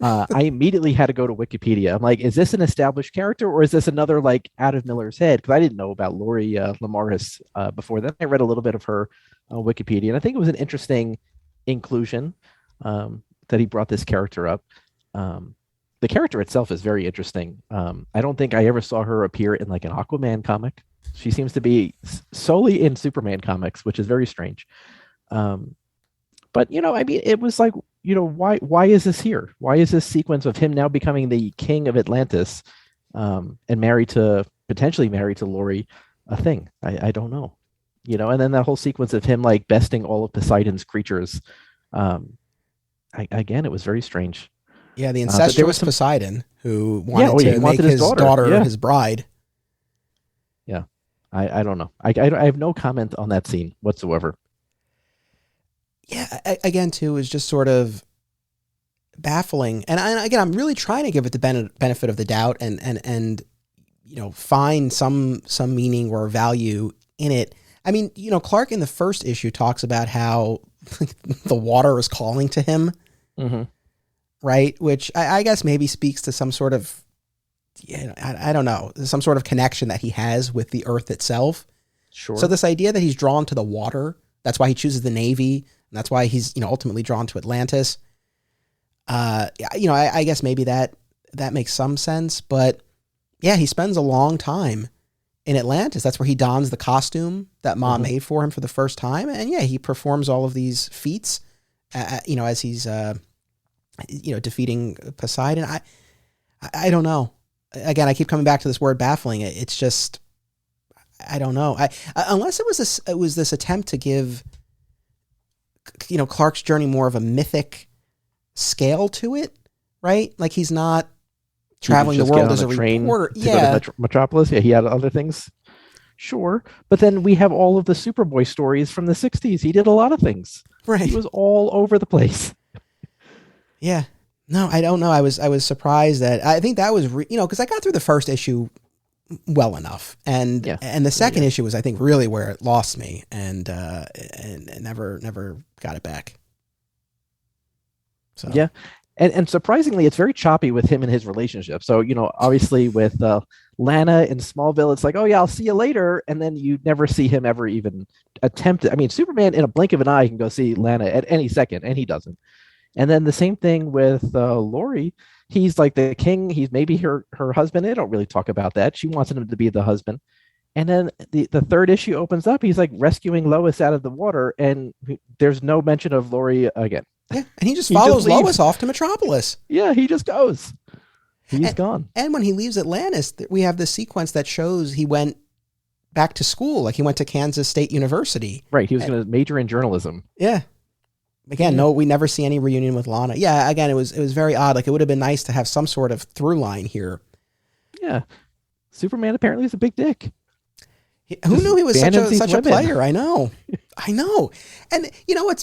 I immediately had to go to Wikipedia. I'm like, is this an established character or is this another like out of Miller's head? Because I didn't know about Lori Lamaris before then. I read a little bit of her Wikipedia, and I think it was an interesting inclusion that he brought this character up. The character itself is very interesting. I don't think I ever saw her appear in like an Aquaman comic. She seems to be solely in Superman comics, which is very strange. But, you know, I mean, it was like, you know, why is this here? Why is this sequence of him now becoming the king of Atlantis and potentially married to Lori a thing? I don't know. You know, and then that whole sequence of him like besting all of Poseidon's creatures. Again, it was very strange. Yeah, the incestuous Poseidon who wanted to make his daughter his bride. Yeah, I don't know. I have no comment on that scene whatsoever. yeah, again, too, is just sort of baffling. And again, I'm really trying to give it the benefit of the doubt and find some meaning or value in it. I mean, Clark in the first issue talks about how the water is calling to him, right? Which I guess maybe speaks to some sort of, I don't know, some sort of connection that he has with the earth itself. Sure. So this idea that he's drawn to the water, that's why he chooses the Navy, and that's why he's ultimately drawn to Atlantis. I guess maybe that makes some sense, but yeah, he spends a long time in Atlantis. That's where he dons the costume that Ma made for him for the first time, and yeah, he performs all of these feats, as he's defeating Poseidon. I don't know. Again, I keep coming back to this word baffling. It's just, I don't know. Unless it was this attempt to give Clark's journey more of a mythic scale to it, right? Like he's not traveling the world as a reporter. Yeah, go to Metropolis. Yeah, he had other things. Sure, but then we have all of the Superboy stories from the '60s. He did a lot of things. Right, he was all over the place. Yeah, no, I don't know. I was surprised that I think that was because I got through the first issue well enough, and the second issue was I think really where it lost me, and never got it back. So yeah. And surprisingly, it's very choppy with him and his relationship. So, obviously with Lana in Smallville, it's like, oh, yeah, I'll see you later. And then you never see him ever even attempt it. I mean, Superman in a blink of an eye can go see Lana at any second, and he doesn't. And then the same thing with Lori. He's like the king. He's maybe her husband. They don't really talk about that. She wants him to be the husband. And then the third issue opens up. He's like rescuing Lois out of the water, and there's no mention of Lori again. Yeah, and he just follows Lois off to Metropolis. Yeah, he just goes. He's gone. And when he leaves Atlantis, we have this sequence that shows he went back to school, like he went to Kansas State University. Right, he was going to major in journalism. Yeah. Again, no, we never see any reunion with Lana. Yeah, again, it was very odd. Like it would have been nice to have some sort of through line here. Yeah, Superman apparently is a big dick. Who knew he was such a player? I know. And I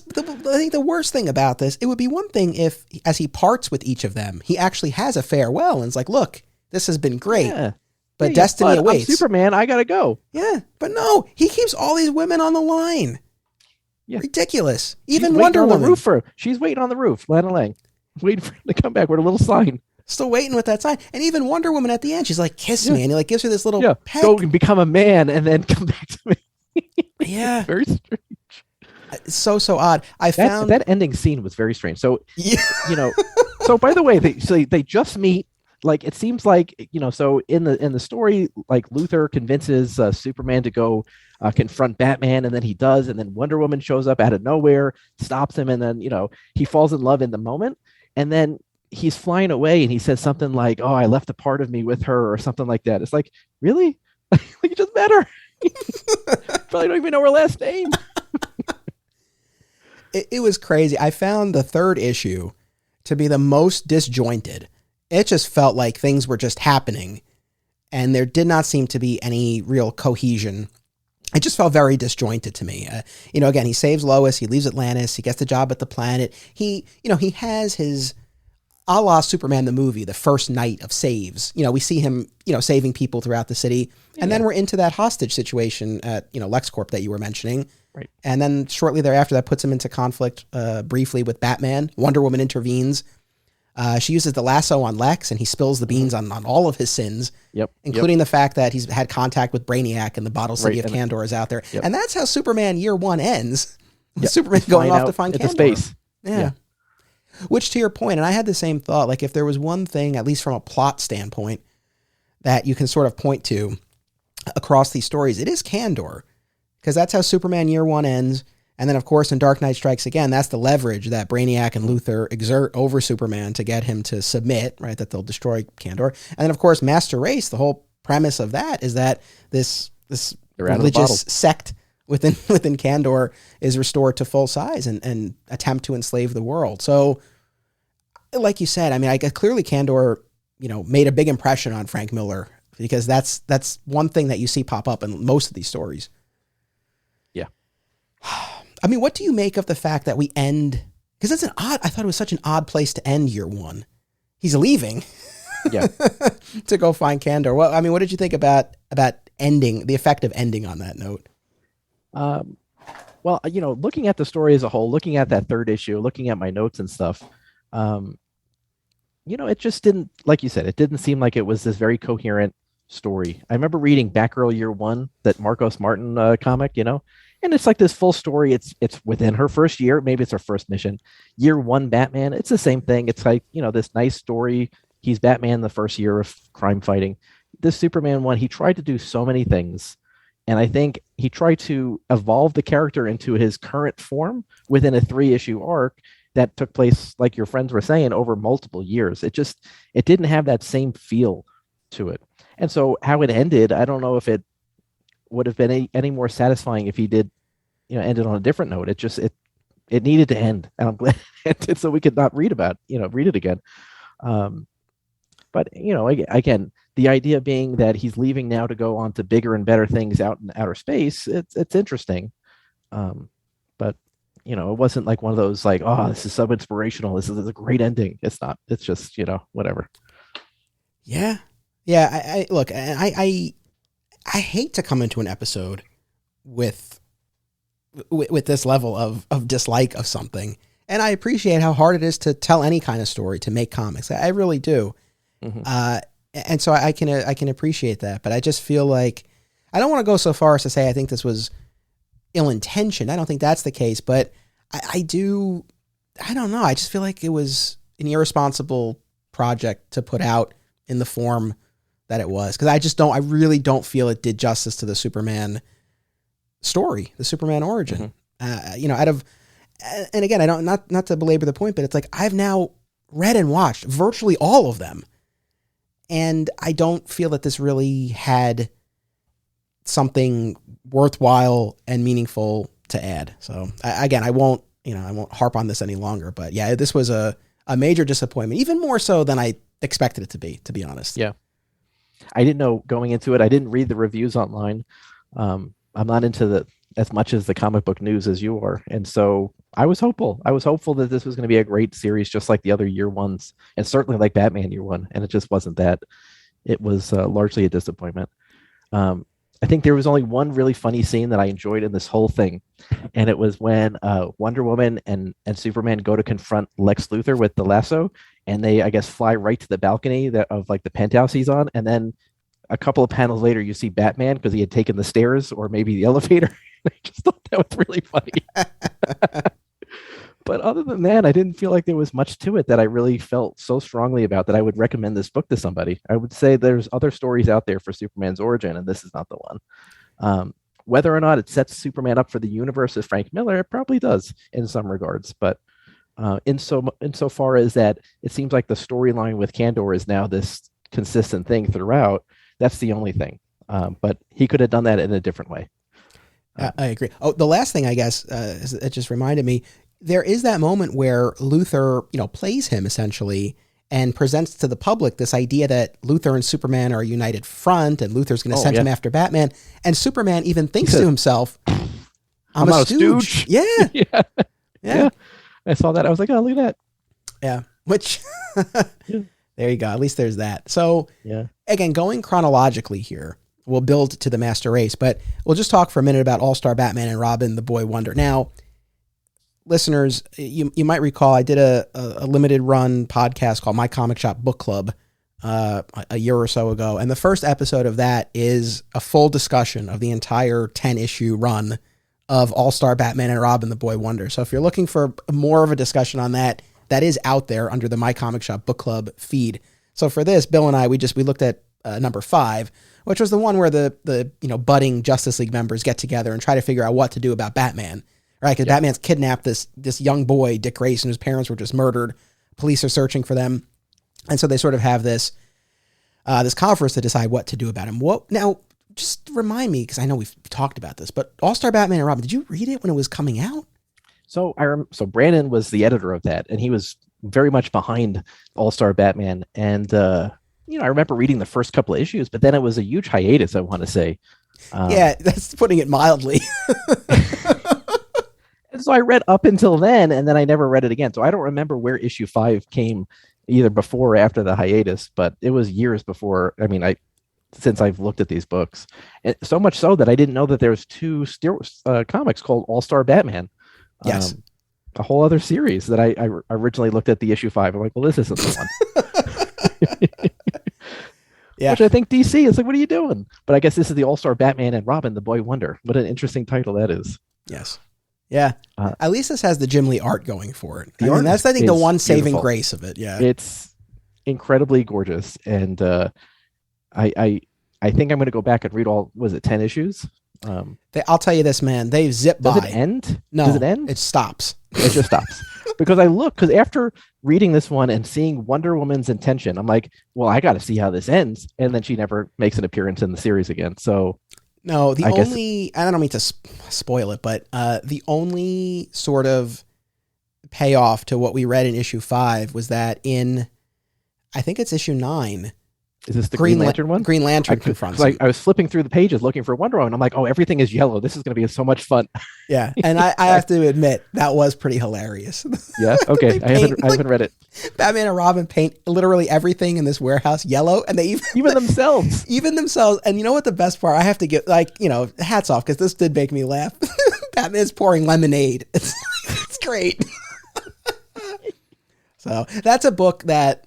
think the worst thing about this, it would be one thing if, as he parts with each of them, he actually has a farewell and is like, look, this has been great, but destiny awaits. I'm Superman, I gotta go. Yeah, but no, he keeps all these women on the line. Yeah. Ridiculous. Even She's Wonder Woman. She's waiting on the roof, Lana Lang, waiting for him to come back with a little sign. Still waiting with that sign. And even Wonder Woman at the end, she's like, kiss me. And he like gives her this little peck. Go and become a man and then come back to me. Yeah. Very strange. So odd. I found that ending scene was very strange. So, so by the way, they just meet. Like, it seems like, so in the story, like Luthor convinces Superman to go confront Batman, and then he does. And then Wonder Woman shows up out of nowhere, stops him. And then, he falls in love in the moment. And then he's flying away and he says something like, oh, I left a part of me with her or something like that. It's like, really? You just met her. Probably don't even know her last name. It was crazy. I found the third issue to be the most disjointed. It just felt like things were just happening and there did not seem to be any real cohesion. It just felt very disjointed to me. Again, he saves Lois, he leaves Atlantis, he gets the job at the planet. He has his a la Superman the movie, the first night of saves. We see him, saving people throughout the city. And then we're into that hostage situation at, LexCorp that you were mentioning. Right. And then shortly thereafter, that puts him into conflict briefly with Batman. Wonder Woman intervenes. She uses the lasso on Lex, and he spills the beans on all of his sins, including the fact that he's had contact with Brainiac and the bottle city of Kandor is out there. Yep. And that's how Superman year one ends. With Superman going off to find Kandor. Space. Yeah. Which, to your point, and I had the same thought, like if there was one thing, at least from a plot standpoint, that you can sort of point to across these stories, it is Kandor. Because that's how Superman year one ends. And then, of course, in Dark Knight Strikes Again, that's the leverage that Brainiac and Luthor exert over Superman to get him to submit, right, that they'll destroy Kandor. And then, of course, Master Race, the whole premise of that is that this religious sect within Kandor is restored to full size and attempt to enslave the world. So, like you said, I mean, clearly Kandor, made a big impression on Frank Miller because that's one thing that you see pop up in most of these stories. Yeah. I mean, what do you make of the fact that we end? Because it's I thought it was such an odd place to end year one. He's leaving. Yeah. To go find Kandor. Well, I mean, what did you think about ending, the effect of ending on that note? Well, looking at the story as a whole, looking at that third issue, looking at my notes and stuff, it just didn't, like you said, it didn't seem like it was this very coherent story. I remember reading Batgirl Year One, that Marcos Martin comic, and it's like this full story. It's within her first year, maybe it's her first mission. Year one Batman, it's the same thing. It's like, this nice story. He's Batman the first year of crime fighting. This Superman one, he tried to do so many things. And I think he tried to evolve the character into his current form within a 3-issue arc that took place, like your friends were saying, over multiple years. It didn't have that same feel to it. And so how it ended, I don't know if it would have been any more satisfying if he did, ended on a different note. It needed to end. And I'm glad it did, so we could not read it again. But, again, the idea being that he's leaving now to go on to bigger and better things out in outer space, it's interesting. But, it wasn't like one of those like, oh, this is so inspirational. This is a great ending. It's not. It's just, whatever. Yeah. Yeah. I look, I hate to come into an episode with this level of dislike of something. And I appreciate how hard it is to tell any kind of story, to make comics. I really do. Mm-hmm. And so I can appreciate that, but I just feel like I don't want to go so far as to say I think this was ill-intentioned. I don't think that's the case, but I don't know. I just feel like it was an irresponsible project to put out in the form that it was. Cause I really don't feel it did justice to the Superman story, the Superman origin. Mm-hmm. And again, I don't, not to belabor the point, but it's like, I've now read and watched virtually all of them. And I don't feel that this really had something worthwhile and meaningful to add. So I won't harp on this any longer, but yeah, this was a major disappointment, even more so than I expected it to be honest. Yeah. I didn't know going into it. I didn't read the reviews online. I'm not into as much as the comic book news as you are. And so I was hopeful. That this was going to be a great series, just like the other year ones, and certainly like Batman Year One. And it just wasn't that. It was largely a disappointment. I think there was only one really funny scene that I enjoyed in this whole thing. And it was when Wonder Woman and Superman go to confront Lex Luthor with the lasso, and they, I guess, fly right to the balcony of like the penthouse he's on. And then a couple of panels later, you see Batman, because he had taken the stairs or maybe the elevator. I just thought that was really funny. But other than that, I didn't feel like there was much to it that I really felt so strongly about that I would recommend this book to somebody. I would say there's other stories out there for Superman's origin, and this is not the one. Whether or not it sets Superman up for the universe as Frank Miller, it probably does in some regards. But insofar as that, it seems like the storyline with Kandor is now this consistent thing throughout. That's the only thing. But he could have done that in a different way. I agree. Oh, the last thing, I guess, it just reminded me, there is that moment where Luthor, plays him essentially and presents to the public this idea that Luthor and Superman are a united front, and Luthor's going to send him after Batman. And Superman even thinks to himself, I'm a stooge. Yeah. Yeah. I saw that. I was like, oh, look at that. Yeah. Which, there you go. At least there's that. So again, going chronologically here, we'll build to the Master Race, but we'll just talk for a minute about All-Star Batman and Robin, the Boy Wonder. Now, listeners, you might recall I did a limited run podcast called My Comic Shop Book Club a year or so ago. And the first episode of that is a full discussion of the entire 10-issue run of All-Star Batman and Robin, the Boy Wonder. So if you're looking for more of a discussion on that, that is out there under the My Comic Shop Book Club feed. So for this, Bill and I, we looked at number 5, which was the one where the budding Justice League members get together and try to figure out what to do about Batman. Right, because Batman's kidnapped this young boy, Dick Grayson, whose parents were just murdered. Police are searching for them, and so they sort of have this conference to decide what to do about him. Now, just remind me, because I know we've talked about this, but All-Star Batman and Robin, did you read it when it was coming out? So so Brandon was the editor of that, and he was very much behind All-Star Batman. And I remember reading the first couple of issues, but then it was a huge hiatus, I want to say. Yeah, that's putting it mildly. So I read up until then, and then I never read it again. So I don't remember where issue 5 came, either before or after the hiatus, but it was years before. I mean, since I've looked at these books, and so much so that I didn't know that there's two comics called All-Star Batman. Yes. A whole other series that I originally looked at the issue 5. I'm like, well, this isn't the one. Yeah. Which I think DC is like, what are you doing? But I guess this is the All-Star Batman and Robin, the Boy Wonder. What an interesting title that is. Yes. Yeah. At least this has the Jim Lee art going for it. The art that's, I think, the one saving beautiful. grace of it. Yeah. It's incredibly gorgeous. And I think I'm going to go back and read all, was it 10 issues? I'll tell you this, man. They zip by. Does it end? No. Does it end? It stops. It just stops. Because after reading this one and seeing Wonder Woman's intention, I'm like, well, I got to see how this ends. And then she never makes an appearance in the series again. So no, I don't mean to spoil it, but the only sort of payoff to what we read in issue 5 was that I think it's issue 9. Is this the Green Lantern one? Green Lantern confronts him. I was flipping through the pages looking for Wonder Woman. I'm like, oh, everything is yellow. This is going to be so much fun. Yeah, and I have to admit that was pretty hilarious. Yeah, okay. I haven't read it. Batman and Robin paint literally everything in this warehouse yellow, and they even themselves. And you know what the best part? I have to get hats off, because this did make me laugh. Batman's pouring lemonade. It's great. So that's a book that,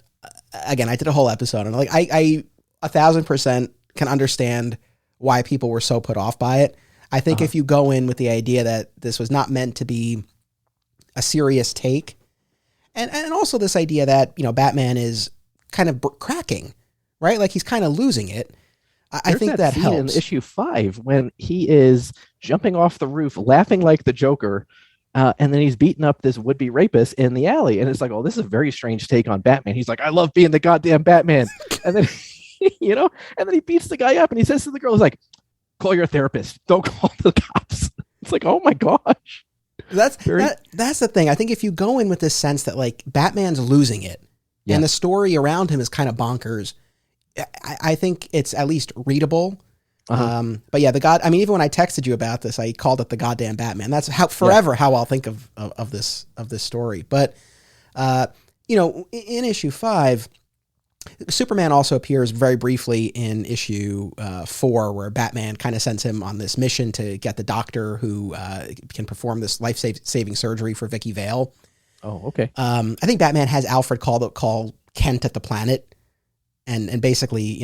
again, I did a whole episode, and I 1,000% can understand why people were so put off by it. I think if you go in with the idea that this was not meant to be a serious take, and also this idea that, Batman is kind of cracking, right? Like he's kind of losing it. I think that scene helps. In issue 5, when he is jumping off the roof, laughing like the Joker, and then he's beating up this would-be rapist in the alley. And it's like, oh, this is a very strange take on Batman. He's like, I love being the goddamn Batman. And then, and then he beats the guy up and he says to the girl, he's like, call your therapist. Don't call the cops. It's like, oh my gosh. That's the thing. I think if you go in with this sense that like Batman's losing it and the story around him is kind of bonkers, I think it's at least readable. But yeah, even when I texted you about this, I called it the goddamn Batman. That's how I'll think of this story. But, in issue 5, Superman also appears very briefly in issue 4, where Batman kind of sends him on this mission to get the doctor who can perform this life-saving surgery for Vicky Vale. Oh, okay. I think Batman has Alfred call Kent at the planet and basically,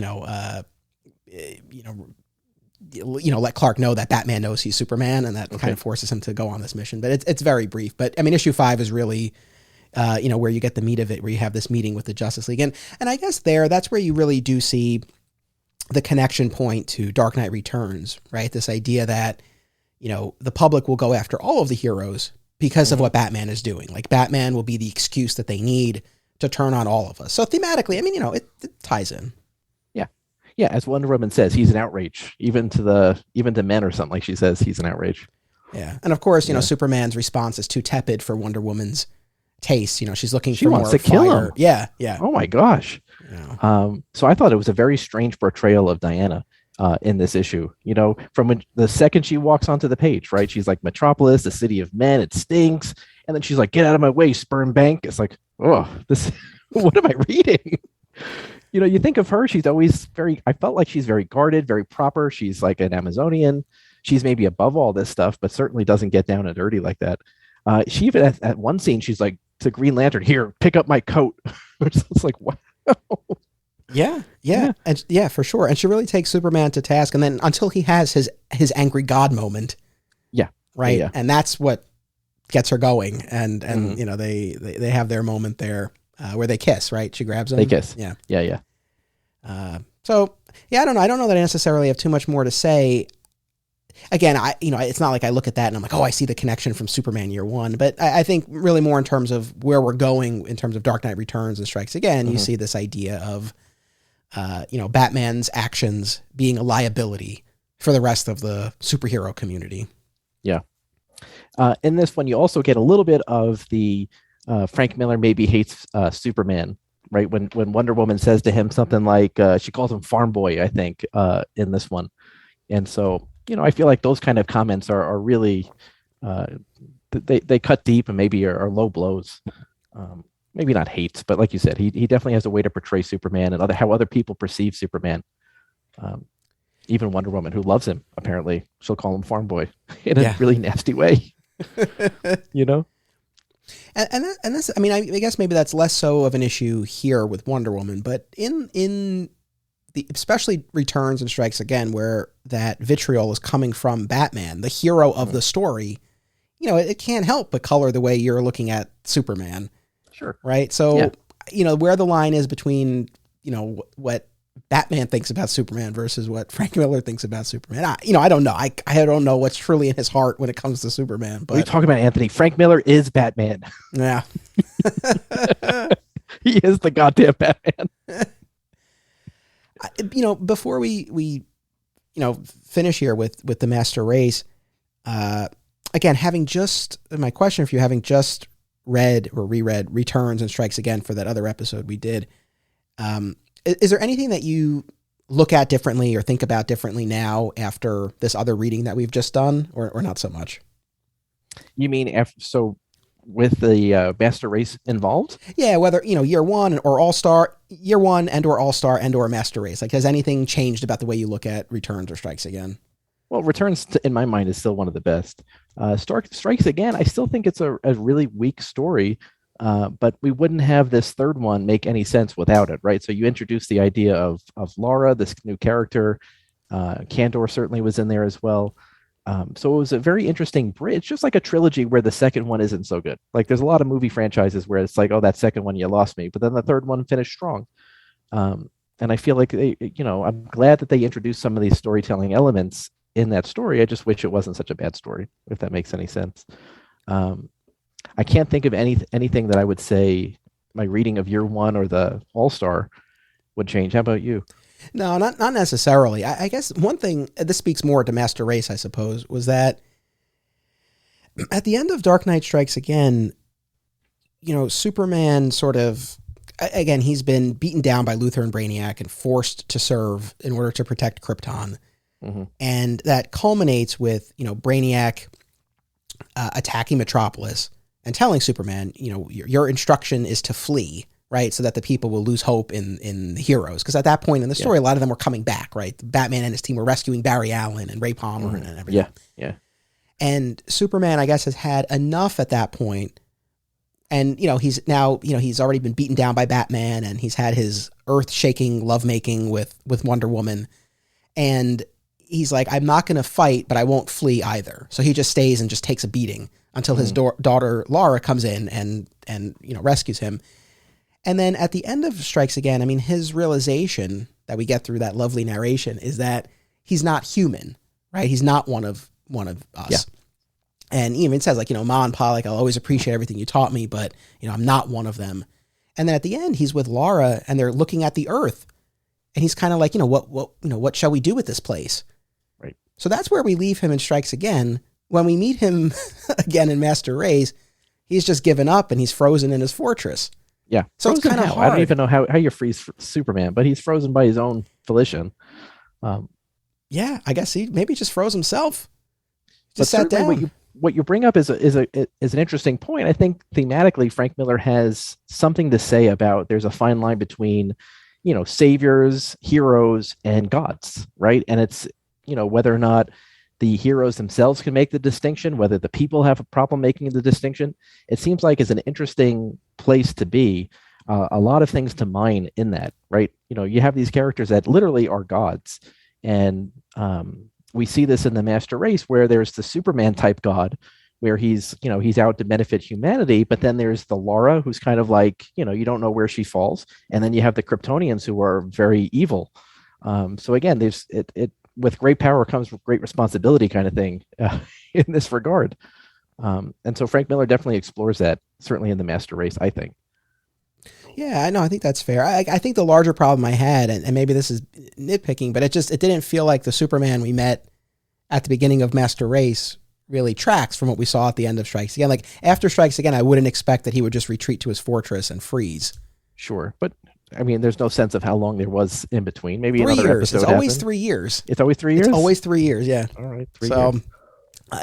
let Clark know that Batman knows he's Superman, and that kind of forces him to go on this mission. But it's very brief. But I mean, issue 5 is really, where you get the meat of it, where you have this meeting with the Justice League. And I guess that's where you really do see the connection point to Dark Knight Returns, right? This idea that, the public will go after all of the heroes because of what Batman is doing. Like Batman will be the excuse that they need to turn on all of us. So thematically, I mean, it ties in. Yeah, as Wonder Woman says, he's an outrage, even to men or something. Like she says, he's an outrage. Yeah, and of course, Superman's response is too tepid for Wonder Woman's taste. She's looking she for wants more to kill fire. him. Yeah. Oh my gosh. Yeah. So I thought it was a very strange portrayal of Diana in this issue. From when the second she walks onto the page, right? She's like, Metropolis, the city of men, it stinks. And then she's like, get out of my way, sperm bank. It's like, oh, this. What am I reading? You think of her, she's always I felt like she's very guarded, very proper. She's like an Amazonian. She's maybe above all this stuff, but certainly doesn't get down and dirty like that. She even at one scene, she's like to Green Lantern, here, pick up my coat. It's like, wow. Yeah. And yeah, for sure. And she really takes Superman to task. And then until he has his angry God moment. Yeah. Right. Yeah. And that's what gets her going. And they have their moment there. Where they kiss, right? She grabs him. They kiss. Yeah. So I don't know. I don't know that I necessarily have too much more to say. Again, it's not like I look at that and I'm like, oh, I see the connection from Superman Year One. But I think really more in terms of where we're going in terms of Dark Knight Returns and Strikes Again. You see this idea of, Batman's actions being a liability for the rest of the superhero community. Yeah. In this one, you also get a little bit of the Frank Miller maybe hates Superman, right? When Wonder Woman says to him something like, she calls him farm boy, I think, in this one. And so, I feel like those kind of comments are really, they cut deep and maybe are low blows. Maybe not hates, but like you said, he definitely has a way to portray Superman and how other people perceive Superman. Even Wonder Woman, who loves him, apparently, she'll call him Farm Boy in a really nasty way. You know? And this, I mean, I guess maybe that's less so of an issue here with Wonder Woman, but in the especially Returns and Strikes Again, where that vitriol is coming from Batman, the hero of the story, you know, it can't help but color the way you're looking at Superman. Sure. Right. So, you know, where the line is between, you know, what Batman thinks about Superman versus what Frank Miller thinks about Superman. I don't know. I don't know what's truly in his heart when it comes to Superman. But what are you talking about, Anthony? Frank Miller is Batman. Yeah. He is the goddamn Batman. You know, before we you know, finish here with the Master Race, again, my question for you, having just read or reread Returns and Strikes Again for that other episode we did, is there anything that you look at differently or think about differently now after this other reading that we've just done, or not so much? You mean with the Master Race involved? Yeah, whether, you know, year one or All-Star, year one and or All-Star and or Master Race. Like, has anything changed about the way you look at Returns or Strikes Again? Well, Returns, in my mind, is still one of the best. Strikes Again, I still think it's a really weak story, but we wouldn't have this third one make any sense without it, right? So you introduce the idea of Laura, this new character. Kandor certainly was in there as well. So it was a very interesting bridge, just like a trilogy where the second one isn't so good. Like, there's a lot of movie franchises where it's like, oh, that second one, you lost me. But then the third one finished strong. And I feel like I'm glad that they introduced some of these storytelling elements in that story. I just wish it wasn't such a bad story, if that makes any sense. I can't think of anything that I would say my reading of year one or the All-Star would change. How about you? No, not necessarily. I guess one thing, this speaks more to Master Race, I suppose, was that at the end of Dark Knight Strikes Again, you know, Superman sort of, again, he's been beaten down by Luthor and Brainiac and forced to serve in order to protect Krypton. Mm-hmm. And that culminates with, you know, Brainiac attacking Metropolis and telling Superman, you know, your instruction is to flee, right? So that the people will lose hope in the heroes. Because at that point in the story, a lot of them were coming back, right? Batman and his team were rescuing Barry Allen and Ray Palmer and everything. Yeah. And Superman, I guess, has had enough at that point. And, you know, he's already been beaten down by Batman, and he's had his earth-shaking lovemaking with Wonder Woman. And he's like, I'm not going to fight, but I won't flee either. So he just stays and just takes a beating until his daughter Laura comes in and you know, rescues him. And then at the end of Strikes Again, I mean, his realization that we get through that lovely narration is that he's not human, right? He's not one of us. Yeah. And he even says, like, you know, Ma and Pa, like, I'll always appreciate everything you taught me, but, you know, I'm not one of them. And then at the end, he's with Laura and they're looking at the earth. And he's kind of like, what shall we do with this place? Right. So that's where we leave him in Strikes Again. When we meet him again in Master Race, he's just given up and he's frozen in his fortress. Yeah. So it's kind of hard. I don't even know how you freeze Superman, but he's frozen by his own volition. Yeah, I guess he maybe just froze himself. Just sat down. What you bring up is an interesting point. I think thematically, Frank Miller has something to say about there's a fine line between, you know, saviors, heroes, and gods, right? And it's, you know, whether or not the heroes themselves can make the distinction, whether the people have a problem making the distinction. It seems like it's an interesting place to be. A lot of things to mine in that, right? You know, you have these characters that literally are gods. And we see this in the Master Race where there's the Superman type god where he's out to benefit humanity. But then there's the Laura who's kind of like, you know, you don't know where she falls. And then you have the Kryptonians who are very evil. So again, there's it with great power comes with great responsibility kind of thing in this regard. And so Frank Miller definitely explores that, certainly in the Master Race, I think. Yeah, I know. I think that's fair. I think the larger problem I had, and maybe this is nitpicking, but it didn't feel like the Superman we met at the beginning of Master Race really tracks from what we saw at the end of Strikes Again. Like, after Strikes Again, I wouldn't expect that he would just retreat to his fortress and freeze. Sure, but I mean, there's no sense of how long there was in between. Maybe 3 another years. episode. It's always 3 years. It's always 3 years? It's always 3 years, yeah. All right, 3 years.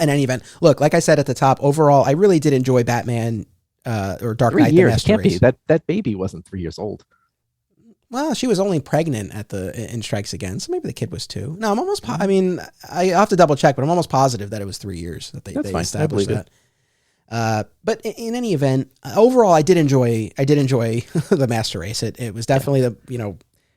In any event, look, like I said at the top, overall, I really did enjoy Batman or Dark 3 Knight: The years. It Master can't Race. be. That baby wasn't 3 years old. Well, she was only pregnant in Strikes Again, so maybe the kid was 2. No, I'm almost. I mean, I have to double check, but I'm almost positive that it was 3 years that they established that. But in any event, overall, I did enjoy the Master Race. It was definitely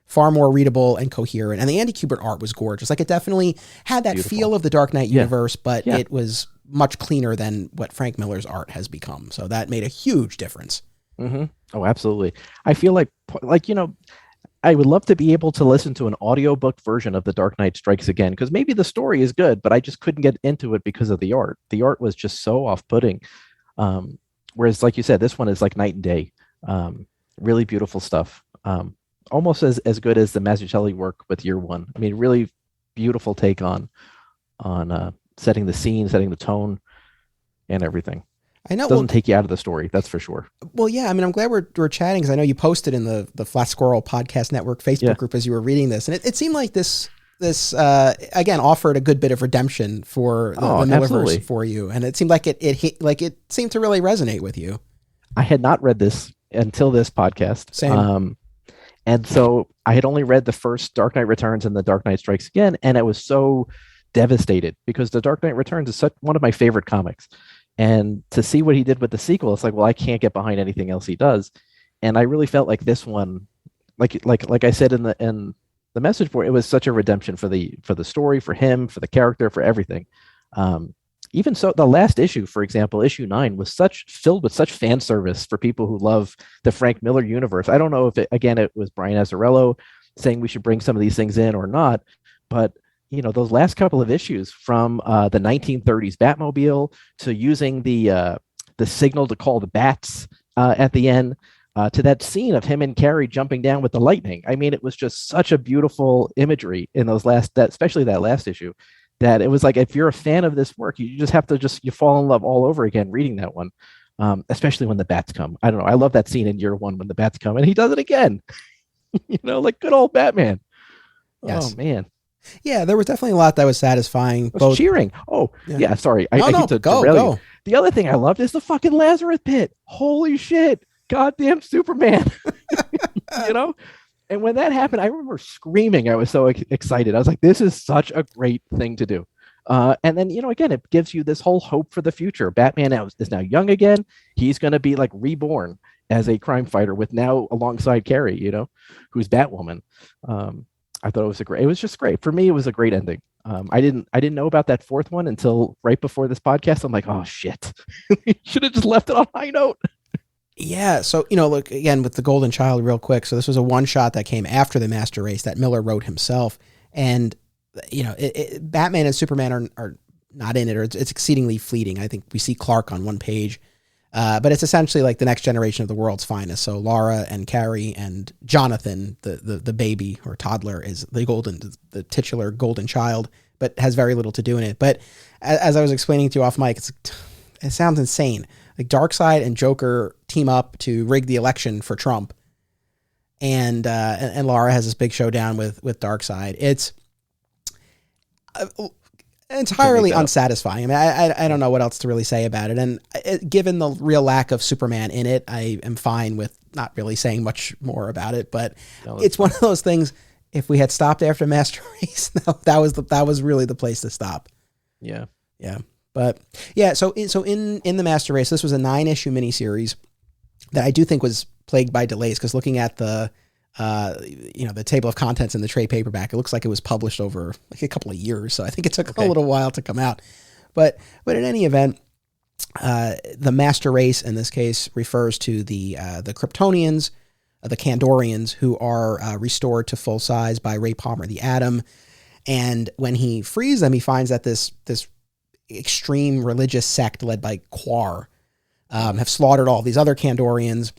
far more readable and coherent, and the Andy Kubert art was gorgeous. Like, it definitely had that feel of the Dark Knight universe, but it was much cleaner than what Frank Miller's art has become. So that made a huge difference. Mm-hmm. Oh, absolutely. I feel like I would love to be able to listen to an audiobook version of The Dark Knight Strikes Again, because maybe the story is good, but I just couldn't get into it because of the art. The art was just so off-putting. Whereas, like you said, this one is like night and day. Really beautiful stuff. Almost as good as the Mazzucchelli work with Year One. I mean, really beautiful take on setting the scene, setting the tone, and everything. I know. It doesn't take you out of the story, that's for sure. Well, yeah. I mean, I'm glad we're chatting, because I know you posted in the Flat Squirrel Podcast Network Facebook group as you were reading this, and it seemed like this again offered a good bit of redemption for the Millerverse for you, and it seemed like it seemed to really resonate with you. I had not read this until this podcast. Same. And so I had only read the first Dark Knight Returns and The Dark Knight Strikes Again, and I was so devastated because The Dark Knight Returns is one of my favorite comics. And to see what he did with the sequel, it's like, well, I can't get behind anything else he does. And I really felt like this one, like I said in the message board, it was such a redemption for the story, for him, for the character, for everything. Even so, the last issue, for example, issue 9, was filled with such fan service for people who love the Frank Miller universe. I don't know if it was Brian Azzarello saying we should bring some of these things in or not, but those last couple of issues, from the 1930s Batmobile to using the signal to call the bats at the end, to that scene of him and Carrie jumping down with the lightning. I mean, it was just such a beautiful imagery in especially that last issue, that it was like, if you're a fan of this work, you just have to you fall in love all over again reading that one, especially when the bats come. I don't know. I love that scene in Year One when the bats come, and he does it again. Like good old Batman. Yes. Oh, man. Yeah, there was definitely a lot that was satisfying. Both cheering. Oh, yeah. Sorry. I need to derail you. The other thing I loved is the fucking Lazarus pit. Holy shit. Goddamn Superman. And when that happened, I remember screaming. I was so excited. I was like, this is such a great thing to do. And then, again, it gives you this whole hope for the future. Batman is now young again. He's going to be like reborn as a crime fighter with now alongside Carrie, who's Batwoman. I thought it was just great. For me, it was a great ending. I didn't know about that fourth one until right before this podcast. I'm like, oh shit. Should have just left it on high note. Yeah. So, look, again, with the Golden Child real quick. So this was a one shot that came after the Master Race that Miller wrote himself. And, Batman and Superman are not in it, or it's exceedingly fleeting. I think we see Clark on one page. But it's essentially like the next generation of the world's finest. So Lara and Carrie and Jonathan, the baby or toddler, is the titular Golden Child, but has very little to do in it. But as I was explaining to you off mic, it sounds insane. Like Darkseid and Joker team up to rig the election for Trump, and Lara has this big showdown with Darkseid. It's entirely unsatisfying. I mean, I don't know what else to really say about it. And given the real lack of Superman in it, I am fine with not really saying much more about it. But it's one of those things. If we had stopped after Master Race, that was really the place to stop. Yeah. Yeah. But yeah, so in the Master Race, this was a 9-issue miniseries that I do think was plagued by delays, because looking at the table of contents in the trade paperback, it looks like it was published over like a couple of years. So I think it took a little while to come out. But in any event, the Master Race in this case refers to the Kryptonians, the Kandorians, who are restored to full size by Ray Palmer, the Atom. And when he frees them, he finds that this extreme religious sect led by Quar have slaughtered all these other Kandorians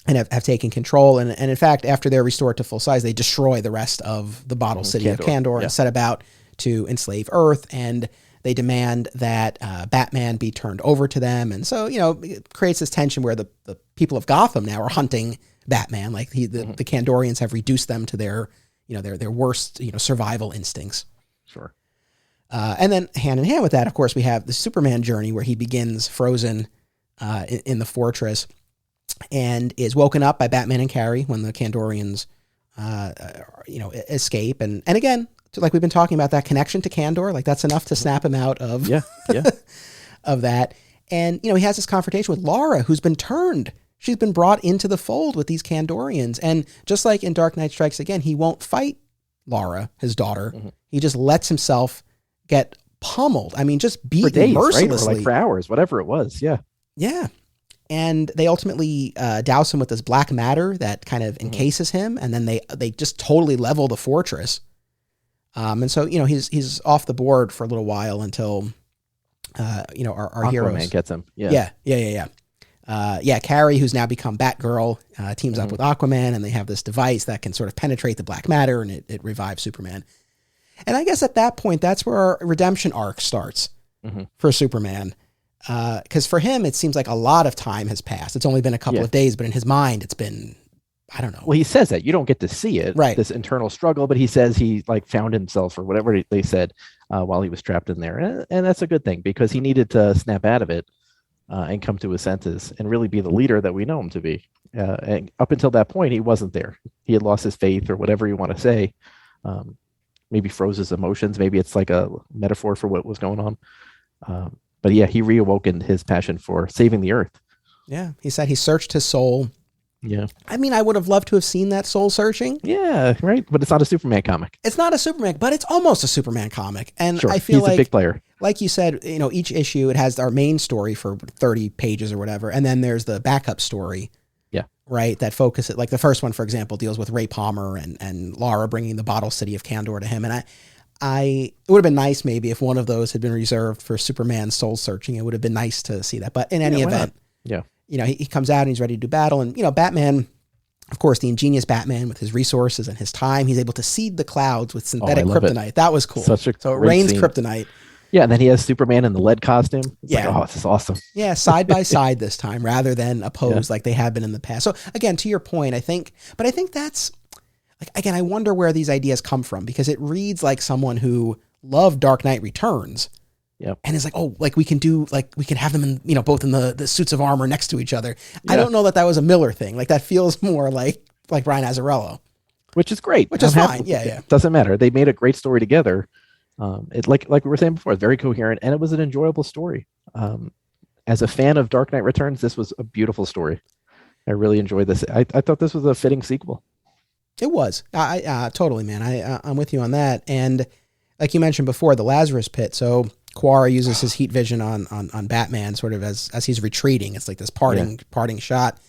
and have taken control. And in fact, after they're restored to full size, they destroy the rest of the bottle city of Kandor and set about to enslave Earth. And they demand that Batman be turned over to them. And so, it creates this tension where the people of Gotham now are hunting Batman. Like the Kandorians have reduced them to their worst, survival instincts. Sure. And then hand in hand with that, of course, we have the Superman journey where he begins frozen in the fortress and is woken up by Batman and Carrie when the Kandorians, escape. And again, like we've been talking about, that connection to Kandor, like that's enough to snap him out of, of that. And, he has this confrontation with Lara, who's been turned. She's been brought into the fold with these Kandorians. And just like in Dark Knight Strikes Again, he won't fight Lara, his daughter. Mm-hmm. He just lets himself get pummeled. I mean, just beaten for days, mercilessly. Right? Or like for hours, whatever it was. Yeah. Yeah. And they ultimately douse him with this black matter that kind of encases him. And then they just totally level the fortress. And so, he's off the board for a little while until, our Aquaman heroes gets him. Yeah. Carrie, who's now become Batgirl, teams up with Aquaman, and they have this device that can sort of penetrate the black matter, and it revives Superman. And I guess at that point, that's where our redemption arc starts for Superman. Because for him, it seems like a lot of time has passed. It's only been a couple of days, but in his mind, it's been, I don't know. Well, he says that. You don't get to see it, right? This internal struggle, but he says he found himself or whatever they said while he was trapped in there. And that's a good thing because he needed to snap out of it and come to his senses and really be the leader that we know him to be. And up until that point, he wasn't there. He had lost his faith or whatever you want to say. Maybe froze his emotions. Maybe it's like a metaphor for what was going on. But yeah, he reawoken his passion for saving the earth. Yeah. He said he searched his soul. Yeah. I mean, I would have loved to have seen that soul searching. Yeah, right. But it's not a Superman comic. It's not a Superman, but it's almost a Superman comic. And sure. I feel he's a big player. Like you said, each issue, it has our main story for 30 pages or whatever. And then there's the backup story. Yeah. Right. That focuses, like the first one, for example, deals with Ray Palmer and Lara bringing the bottle city of Kandor to him. And it would have been nice maybe if one of those had been reserved for Superman's soul searching. It would have been nice to see that. But in any event, he comes out and he's ready to do battle. And, Batman, of course, the ingenious Batman with his resources and his time, he's able to seed the clouds with synthetic kryptonite. That was cool. So it rains kryptonite. Yeah, and then he has Superman in the lead costume. It's like, oh, this is awesome. Yeah, side by side this time rather than opposed like they have been in the past. So again, to your point, I think that's, like, again, I wonder where these ideas come from because it reads like someone who loved Dark Knight Returns. Yep. And it's like, oh, like we can have them in, both in the suits of armor next to each other. Yeah. I don't know that was a Miller thing. Like that feels more like Brian Azzarello. Which is great. Which is fine. Yeah. Doesn't matter. They made a great story together. It like we were saying before, it's very coherent and it was an enjoyable story. As a fan of Dark Knight Returns, this was a beautiful story. I really enjoyed this. I thought this was a fitting sequel. It was. I totally, man. I'm with you on that. And like you mentioned before, the Lazarus Pit. So Quara uses his heat vision on Batman sort of as he's retreating. It's like this parting shot.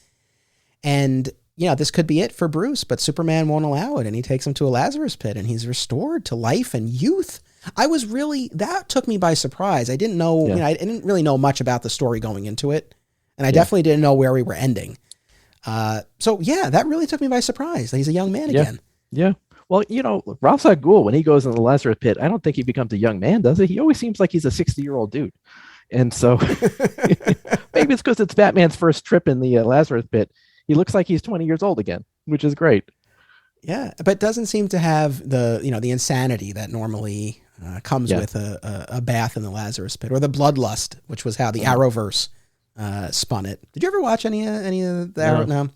And, this could be it for Bruce, but Superman won't allow it. And he takes him to a Lazarus Pit and he's restored to life and youth. That took me by surprise. I didn't know, I didn't really know much about the story going into it. And I definitely didn't know where we were ending. That really took me by surprise. He's a young man again. Yeah. Well, Ra's al Ghul, when he goes in the Lazarus Pit, I don't think he becomes a young man, does he? He always seems like he's a 60-year-old dude. And so maybe it's because it's Batman's first trip in the Lazarus Pit. He looks like he's 20 years old again, which is great. Yeah, but doesn't seem to have the insanity that normally comes with a bath in the Lazarus Pit or the bloodlust, which was how the Arrowverse spun it. Did you ever watch any of the Arrow? No.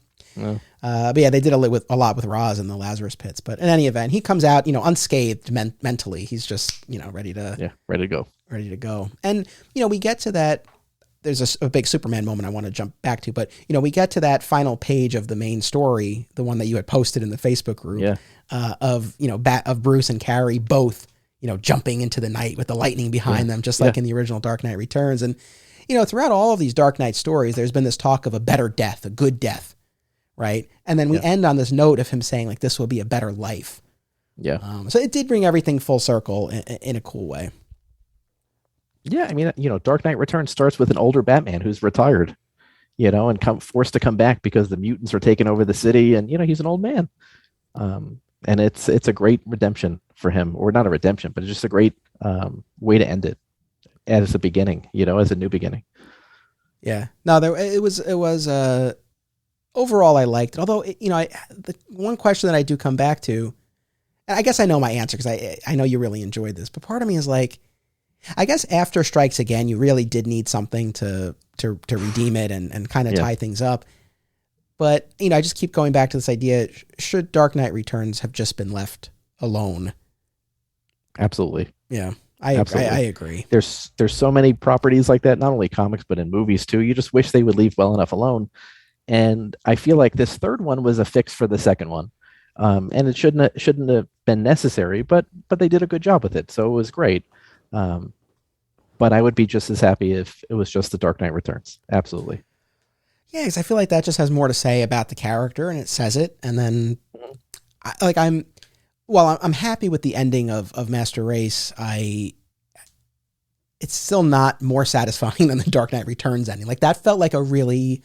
But yeah, they did a lot with Ra's in the Lazarus Pits. But in any event, he comes out, unscathed mentally. He's just, ready to go. And, we get to that. There's a big Superman moment I want to jump back to, but we get to that final page of the main story, the one that you had posted in the Facebook group of Bruce and Carrie both, jumping into the night with the lightning behind them, just like in the original Dark Knight Returns. And, throughout all of these Dark Knight stories, there's been this talk of a better death, a good death. Right. And then we end on this note of him saying like, this will be a better life. Yeah. So it did bring everything full circle in a cool way. Yeah. I mean, Dark Knight Returns starts with an older Batman who's retired, and forced to come back because the mutants are taking over the city and, he's an old man. And it's a great redemption for him, or not a redemption, but it's just a great way to end it as a beginning, as a new beginning. Yeah. No, it was overall, I liked it. Although, the one question that I do come back to, and I guess I know my answer because I know you really enjoyed this, but part of me is like, I guess after Strikes Again, you really did need something to redeem it and kind of tie things up. But, I just keep going back to this idea, should Dark Knight Returns have just been left alone? Absolutely. Yeah, I agree. There's so many properties like that, not only comics, but in movies too. You just wish they would leave well enough alone. And I feel like this third one was a fix for the second one. And it shouldn't have been necessary, but they did a good job with it. So it was great. But I would be just as happy if it was just The Dark Knight Returns. Absolutely. Yeah, because I feel like that just has more to say about the character, and it says it. And then, I'm happy with the ending of Master Race. It's still not more satisfying than the Dark Knight Returns ending. Like, that felt like a really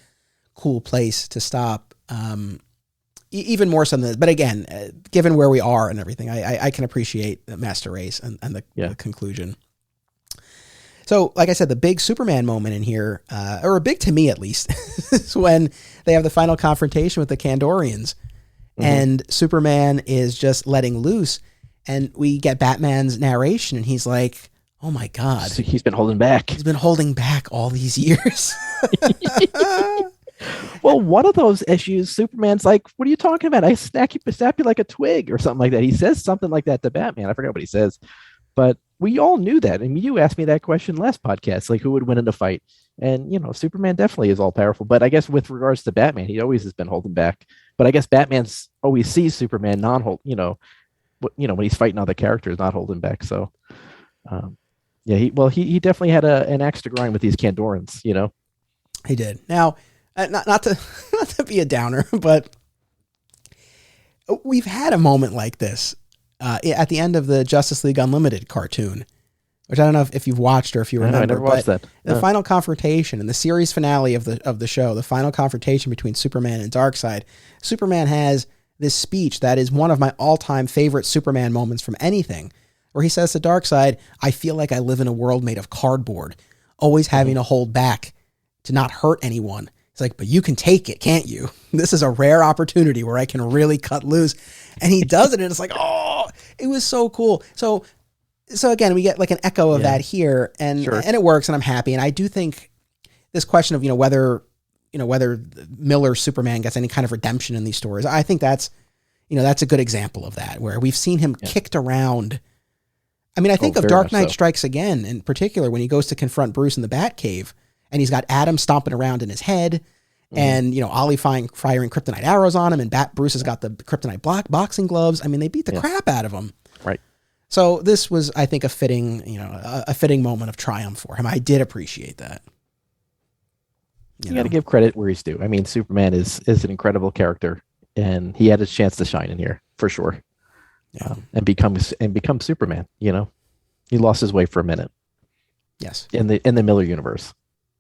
cool place to stop. Even more so than this. But again, given where we are and everything, I can appreciate the Master Race and the conclusion. So, like I said, the big Superman moment in here, or big to me at least, is when they have the final confrontation with the Kandorians. Mm-hmm. And Superman is just letting loose. And we get Batman's narration, and he's like, oh my God. He's been holding back. He's been holding back all these years. Well, one of those issues, Superman's like, what are you talking about? I snap you like a twig or something like that. He says something like that to Batman. I forgot what he says. But we all knew that. I mean, you asked me that question last podcast, like who would win in a fight. And, Superman definitely is all powerful. But I guess with regards to Batman, he always has been holding back. But I guess Batman's always sees Superman when he's fighting other characters, not holding back. So, he definitely had an axe to grind with these Kandorans, He did. Now, not to be a downer, but we've had a moment like this at the end of the Justice League Unlimited cartoon, which I don't know if you've watched or if you remember. I never watched that. The final confrontation in the series finale of the show, the final confrontation between Superman and Darkseid, Superman has this speech that is one of my all-time favorite Superman moments from anything, where he says to Darkseid, "I feel like I live in a world made of cardboard, always having to hold back to not hurt anyone." It's like, but you can take it, can't you? This is a rare opportunity where I can really cut loose. And he does it, and it's like, oh, it was so cool. So again, we get like an echo of that here, and it works, and I'm happy. And I do think this question of whether Miller's Superman gets any kind of redemption in these stories, I think that's a good example of that, where we've seen him kicked around. I mean, I think of Dark Knight Strikes Again in particular, when he goes to confront Bruce in the Batcave. And he's got Adam stomping around in his head, and Ollie firing kryptonite arrows on him, and Bruce has got the kryptonite boxing gloves. I mean, they beat the crap out of him. Right. So this was, I think, a fitting moment of triumph for him. I did appreciate that. You got to give credit where he's due. I mean, Superman is an incredible character, and he had his chance to shine in here for sure. Yeah. And become Superman. He lost his way for a minute. Yes. In the Miller universe.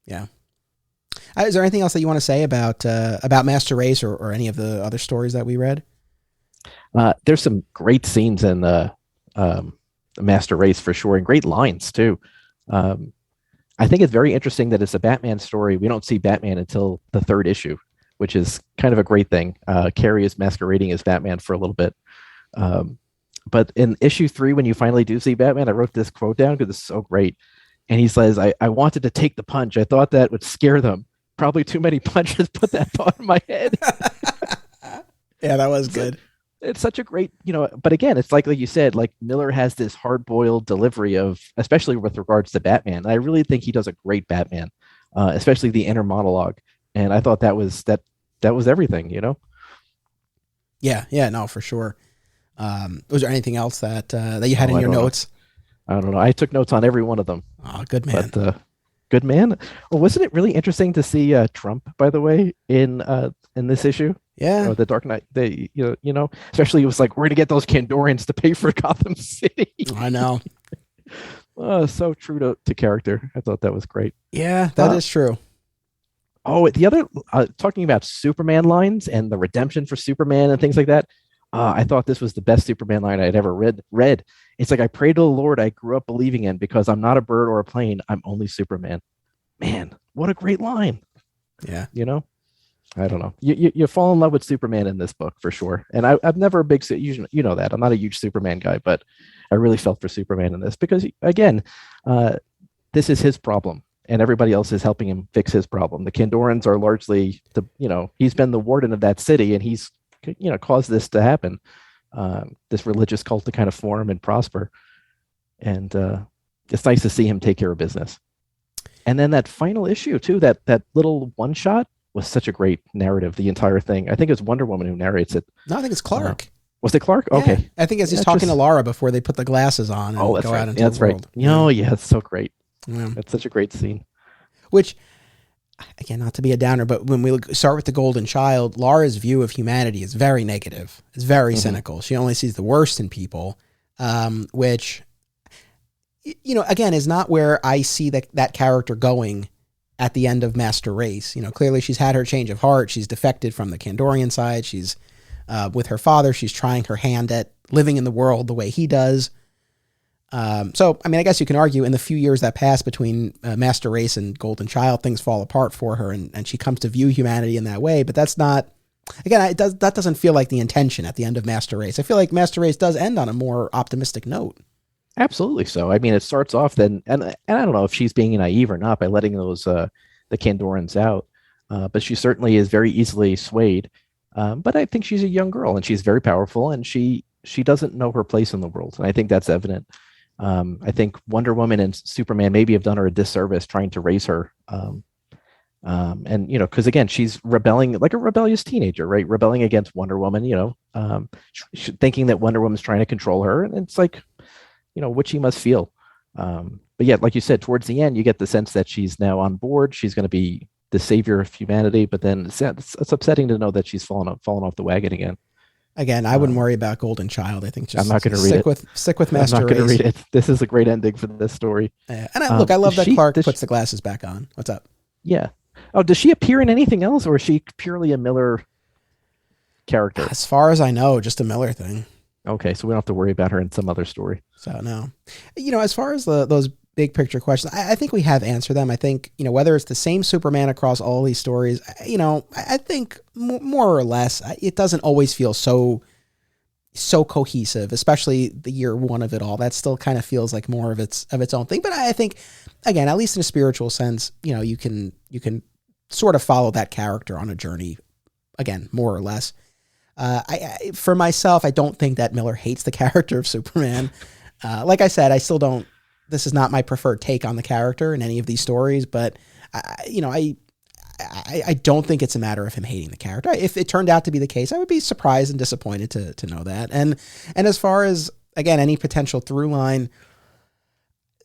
Yeah. Is there anything else that you want to say about Master Race or any of the other stories that we read? There's some great scenes in Master Race for sure, and great lines too. I think it's very interesting that it's a Batman story. We don't see Batman until the third issue, which is kind of a great thing. Carrie is masquerading as Batman for a little bit. But in issue 3, when you finally do see Batman, I wrote this quote down because it's so great. And he says, I wanted to take the punch. I thought that would scare them. Probably too many punches put that thought in my head. Yeah, that was good. It's such a great, but again, it's like you said, like Miller has this hard-boiled delivery of, especially with regards to Batman. And I really think he does a great Batman, especially the inner monologue. And I thought that was everything, Yeah, no, for sure. Was there anything else that you had in your notes? I don't know. I took notes on every one of them. Oh, good man. But, good man. Well, wasn't it really interesting to see Trump, by the way, in this issue? Yeah. The Dark Knight. They, especially it was like, we're going to get those Kandorians to pay for Gotham City. I know. So true to character. I thought that was great. Yeah, that is true. Oh, the other, talking about Superman lines and the redemption for Superman and things like that. I thought this was the best Superman line I had ever read. It's like, I pray to the Lord I grew up believing in, because I'm not a bird or a plane. I'm only Superman. Man, what a great line. Yeah. I don't know. You fall in love with Superman in this book for sure. And I've never a big, you know that I'm not a huge Superman guy, but I really felt for Superman in this because again, this is his problem, and everybody else is helping him fix his problem. The Kandorans are largely he's been the warden of that city, and he's caused this to happen, this religious cult to kind of form and prosper, and it's nice to see him take care of business. And then that final issue too, that little one shot was such a great narrative. The entire thing. I think it's Wonder Woman who narrates it. No, I think it's Clark. Was it Clark? Yeah. Okay. I think as he's talking to Laura before they put the glasses on and that's go right. out into the world. Right. Oh, yeah, it's so great. Yeah. It's such a great scene. Which, again, not to be a downer, but when we start with the Golden Child, Laura's view of humanity is very negative. It's very cynical. She only sees the worst in people, which, again, is not where I see that character going at the end of Master Race. Clearly she's had her change of heart. She's defected from the Kandorian side. She's with her father. She's trying her hand at living in the world the way he does. So, I guess you can argue in the few years that pass between Master Race and Golden Child, things fall apart for her and she comes to view humanity in that way. But that's not, again, that doesn't feel like the intention at the end of Master Race. I feel like Master Race does end on a more optimistic note. Absolutely so. It starts off then, and I don't know if she's being naive or not by letting those the Kandorans out, but she certainly is very easily swayed. But I think she's a young girl and she's very powerful, and she doesn't know her place in the world, and I think that's evident. I think Wonder Woman and Superman maybe have done her a disservice trying to raise her, and because again she's rebelling like a rebellious teenager, right? Rebelling against Wonder Woman, thinking that Wonder Woman's trying to control her, and it's like, what she must feel. But yet, like you said, towards the end, you get the sense that she's now on board. She's going to be the savior of humanity. But then it's upsetting to know that she's fallen off the wagon again. Again, I wouldn't worry about Golden Child. I think just I'm not going to read it. Stick with Master Race. I'm not going to read it. This is a great ending for this story. And I love that Clark puts the glasses back on. What's up? Yeah. Oh, does she appear in anything else, or is she purely a Miller character? As far as I know, just a Miller thing. Okay, so we don't have to worry about her in some other story. So no, as far as those big picture questions, I think we have answered them. I think, whether it's the same Superman across all these stories, I think more or less, it doesn't always feel so cohesive, especially the year one of it all. That still kind of feels like more of its own thing. But I think, again, at least in a spiritual sense, you can sort of follow that character on a journey, again, more or less. For myself, I don't think that Miller hates the character of Superman. Like I said, I still don't. This is not my preferred take on the character in any of these stories, but I don't think it's a matter of him hating the character. If it turned out to be the case, I would be surprised and disappointed to know that. And as far as, again, any potential through line,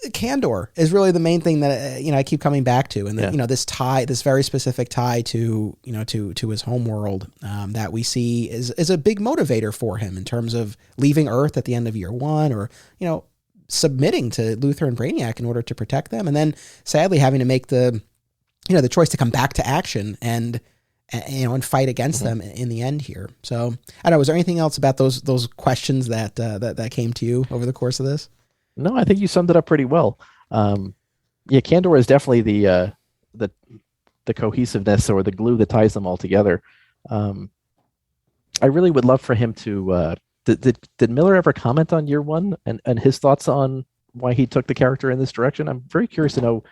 Kandor is really the main thing that I keep coming back to, and this very specific tie to his home world that we see is a big motivator for him in terms of leaving Earth at the end of year one, or submitting to Luthor and Brainiac in order to protect them, and then sadly having to make the choice to come back to action and fight against them in the end here. So I don't know. Was there anything else about those questions that came to you over the course of this? No, I think you summed it up pretty well. Kandor is definitely the cohesiveness or the glue that ties them all together. I really would love for him to. Did Miller ever comment on year one and his thoughts on why he took the character in this direction? I'm very curious to know,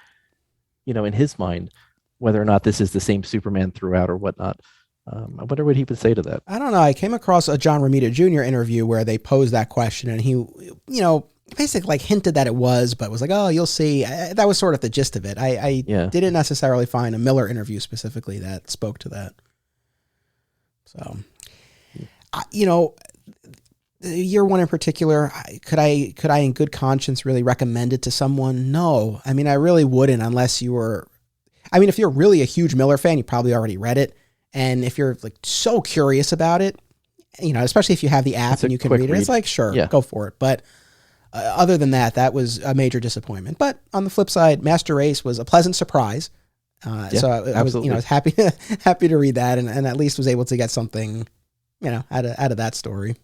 in his mind, whether or not this is the same Superman throughout or whatnot. I wonder what he would say to that. I don't know. I came across a John Romita Jr. interview where they posed that question, and he, basically hinted that it was, but was like, oh, you'll see. That was sort of the gist of it. I didn't necessarily find a Miller interview specifically that spoke to that. So, year one in particular, could I in good conscience really recommend it to someone? No. I really wouldn't, unless you were, if you're really a huge Miller fan, you probably already read it. And if you're so curious about it, especially if you have the app and you can read it, it's sure, go for it. But other than that was a major disappointment. But on the flip side, Master Race was a pleasant surprise. So I was happy to read that, and at least was able to get something, out of that story.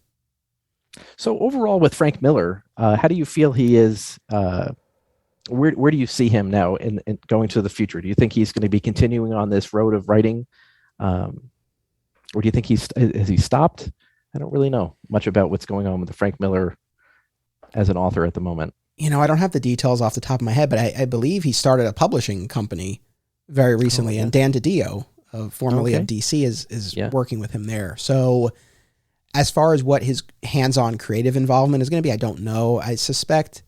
So overall, with Frank Miller, how do you feel he is? Where do you see him now in going to the future? Do you think he's going to be continuing on this road of writing Or do you think has he stopped? I don't really know much about what's going on with the Frank Miller as an author at the moment. I don't have the details off the top of my head, but I believe he started a publishing company very recently, and Dan DiDio, formerly of DC, is working with him there. So as far as what his hands-on creative involvement is going to be, I don't know. I suspect,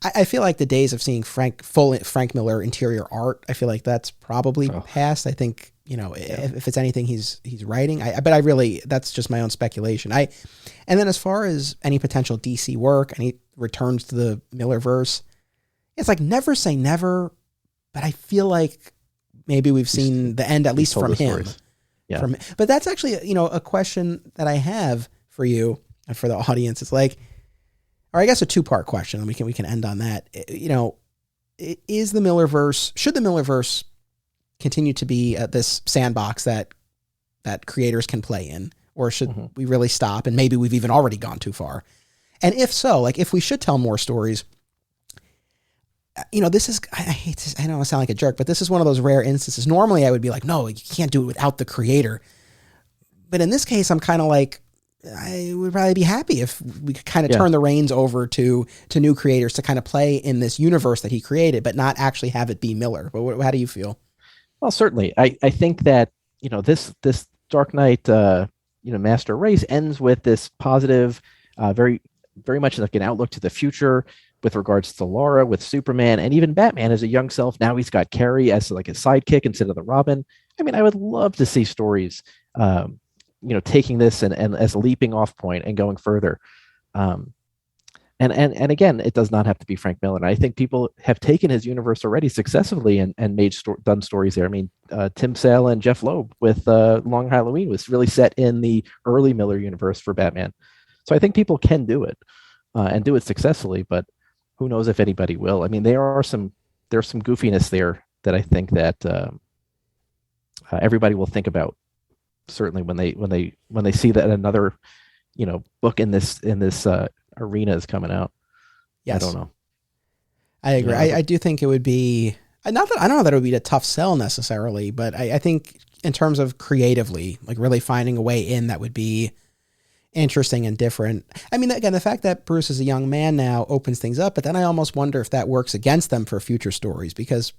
I feel like the days of seeing Frank Miller interior art, I feel like that's probably past. I think, if it's anything he's writing, but I really, that's just my own speculation. And then as far as any potential DC work, any returns to the Millerverse, it's like never say never, but I feel like maybe we've seen the end, at least from him. Yeah. But that's actually, a question that I have for you and for the audience. It's like, or I guess a two-part question, and we can end on that. Is the Millerverse, should the Millerverse continue to be this sandbox that creators can play in, or should we really stop? And maybe we've even already gone too far. And if so, like if we should tell more stories, this is, I hate this, I know I sound like a jerk, but this is one of those rare instances. Normally I would be like, no, you can't do it without the creator. But in this case, I'm kind of like, I would probably be happy if we could kind of turn the reins over to new creators to kind of play in this universe that he created, but not actually have it be Miller. But how do you feel? Well, certainly. I think that, this Dark Knight, Master Race ends with this positive, very, very much like an outlook to the future with regards to Laura, with Superman, and even Batman as a young self. Now he's got Carrie as like a sidekick instead of the Robin. I mean, I would love to see stories, taking this and as a leaping off point and going further. And again, it does not have to be Frank Miller. And I think people have taken his universe already successfully and done stories there. I mean, Tim Sale and Jeff Loeb with Long Halloween was really set in the early Miller universe for Batman. So I think people can do it and do it successfully, but who knows if anybody will. I mean, there's some goofiness there that I think that everybody will think about, certainly when they see that another book in this arena is coming out. Yes. I don't know. I agree. I do think it would be I don't know that it would be a tough sell necessarily, but I think in terms of creatively, like really finding a way in that would be interesting and different. I mean, again, the fact that Bruce is a young man now opens things up, but then I almost wonder if that works against them for future stories, because,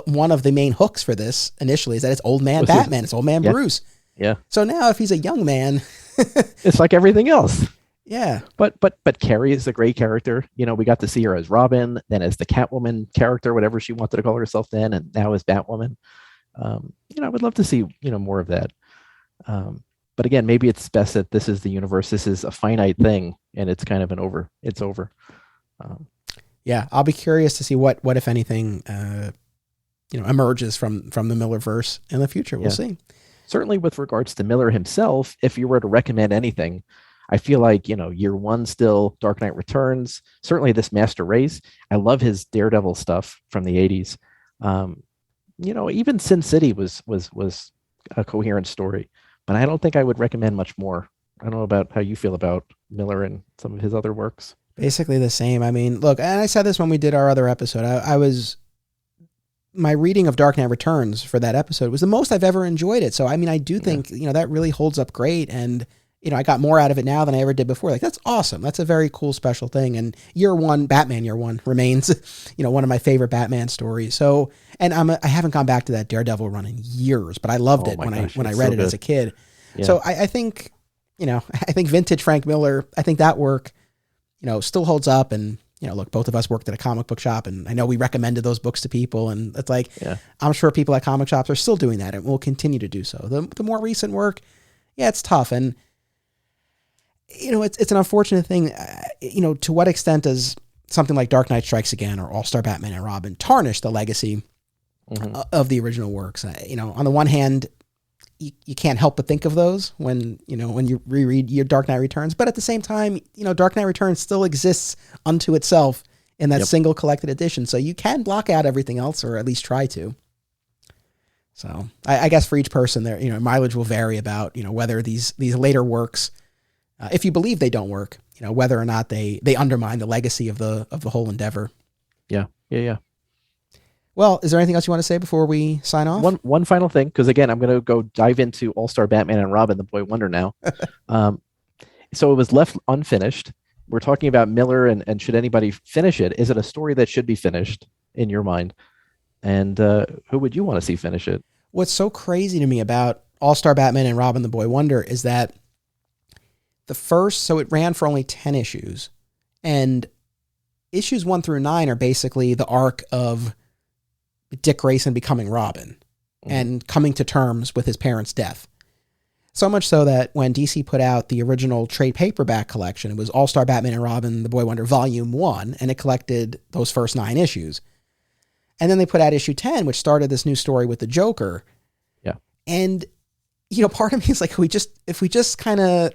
one of the main hooks for this initially is that it's old man Batman, it's old man Bruce. Yeah. So now if he's a young man, it's like everything else. Yeah. But Carrie is a great character. We got to see her as Robin, then as the Catwoman character, whatever she wanted to call herself then, and now as Batwoman. I would love to see, more of that. But again, maybe it's best that this is the universe. This is a finite thing, and it's kind of it's over. Yeah, I'll be curious to see what if anything, emerges from the Millerverse in the future. We'll see. Certainly with regards to Miller himself, if you were to recommend anything, I feel like, year one still, Dark Knight Returns, certainly this Master Race. I love his Daredevil stuff from the 80s. Even Sin City was a coherent story, but I don't think I would recommend much more. I don't know about how you feel about Miller and some of his other works. Basically the same. I mean, look, and I said this when we did our other episode, my reading of Dark Knight Returns for that episode was the most I've ever enjoyed it. So, I mean, I do think, that really holds up great. And, I got more out of it now than I ever did before. Like, that's awesome. That's a very cool, special thing. And Batman Year One remains, one of my favorite Batman stories. So, and I haven't gone back to that Daredevil run in years, but I loved it when I read it as a kid. Yeah. So I think, I think vintage Frank Miller, I think that work, still holds up. And, look, both of us worked at a comic book shop, and I know we recommended those books to people, and it's like, I'm sure people at comic shops are still doing that and will continue to do so. The more recent work, it's tough. And, it's an unfortunate thing, to what extent does something like Dark Knight Strikes Again or All-Star Batman and Robin tarnish the legacy of the original works? On the one hand, you can't help but think of those when you reread your Dark Knight Returns, but at the same time, Dark Knight Returns still exists unto itself in that single collected edition. So you can block out everything else, or at least try to. So I guess for each person there, mileage will vary about, whether these later works, if you believe they don't work, whether or not they undermine the legacy of the whole endeavor. Yeah. Well, is there anything else you want to say before we sign off? One final thing, because again, I'm going to go dive into All-Star Batman and Robin, the Boy Wonder now. So it was left unfinished. We're talking about Miller and should anybody finish it? Is it a story that should be finished in your mind? And who would you want to see finish it? What's so crazy to me about All-Star Batman and Robin the Boy Wonder is that so it ran for only 10 issues, and issues 1 through 9 are basically the arc of Dick Grayson becoming Robin and coming to terms with his parents' death. So much so that when DC put out the original trade paperback collection, it was All-Star Batman and Robin the Boy Wonder Volume 1, and it collected those first 9 issues. And then they put out issue 10, which started this new story with the Joker. Yeah. And, part of me is like, if we just kind of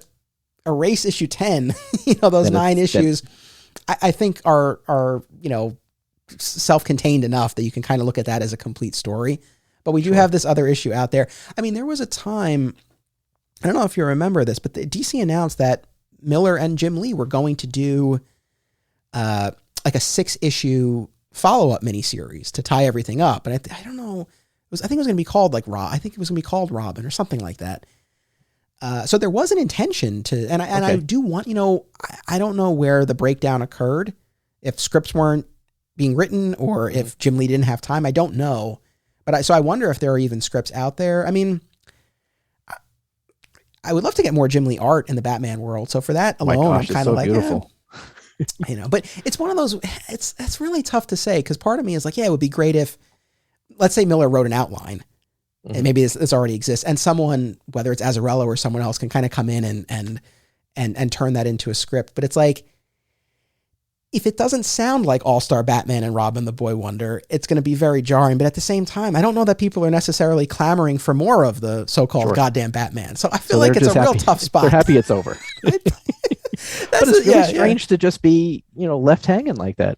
erase issue 10, those then 9 issues, I think are self-contained enough that you can kind of look at that as a complete story. But we do have this other issue out there. I mean, there was a time, I don't know if you remember this, but the DC announced that Miller and Jim Lee were going to do like a 6-issue follow-up miniseries to tie everything up. And I don't know, I think it was going to be called I think it was going to be called Robin or something like that. So there was an intention to, and I do want, I don't know where the breakdown occurred, if scripts weren't being written or if Jim Lee didn't have time. I don't know. But so I wonder if there are even scripts out there. I mean, I would love to get more Jim Lee art in the Batman world. So for that alone, I'm kind of like, beautiful. But it's one of those, it's really tough to say, because part of me is like, it would be great if, let's say Miller wrote an outline, and maybe this already exists, and someone, whether it's Azzarello or someone else, can kind of come in and turn that into a script. But it's like, if it doesn't sound like All-Star Batman and Robin the Boy Wonder, it's going to be very jarring. But at the same time, I don't know that people are necessarily clamoring for more of the so-called goddamn Batman. So I feel like it's a real tough spot. They're happy it's over. But it's really strange to just be, left hanging like that.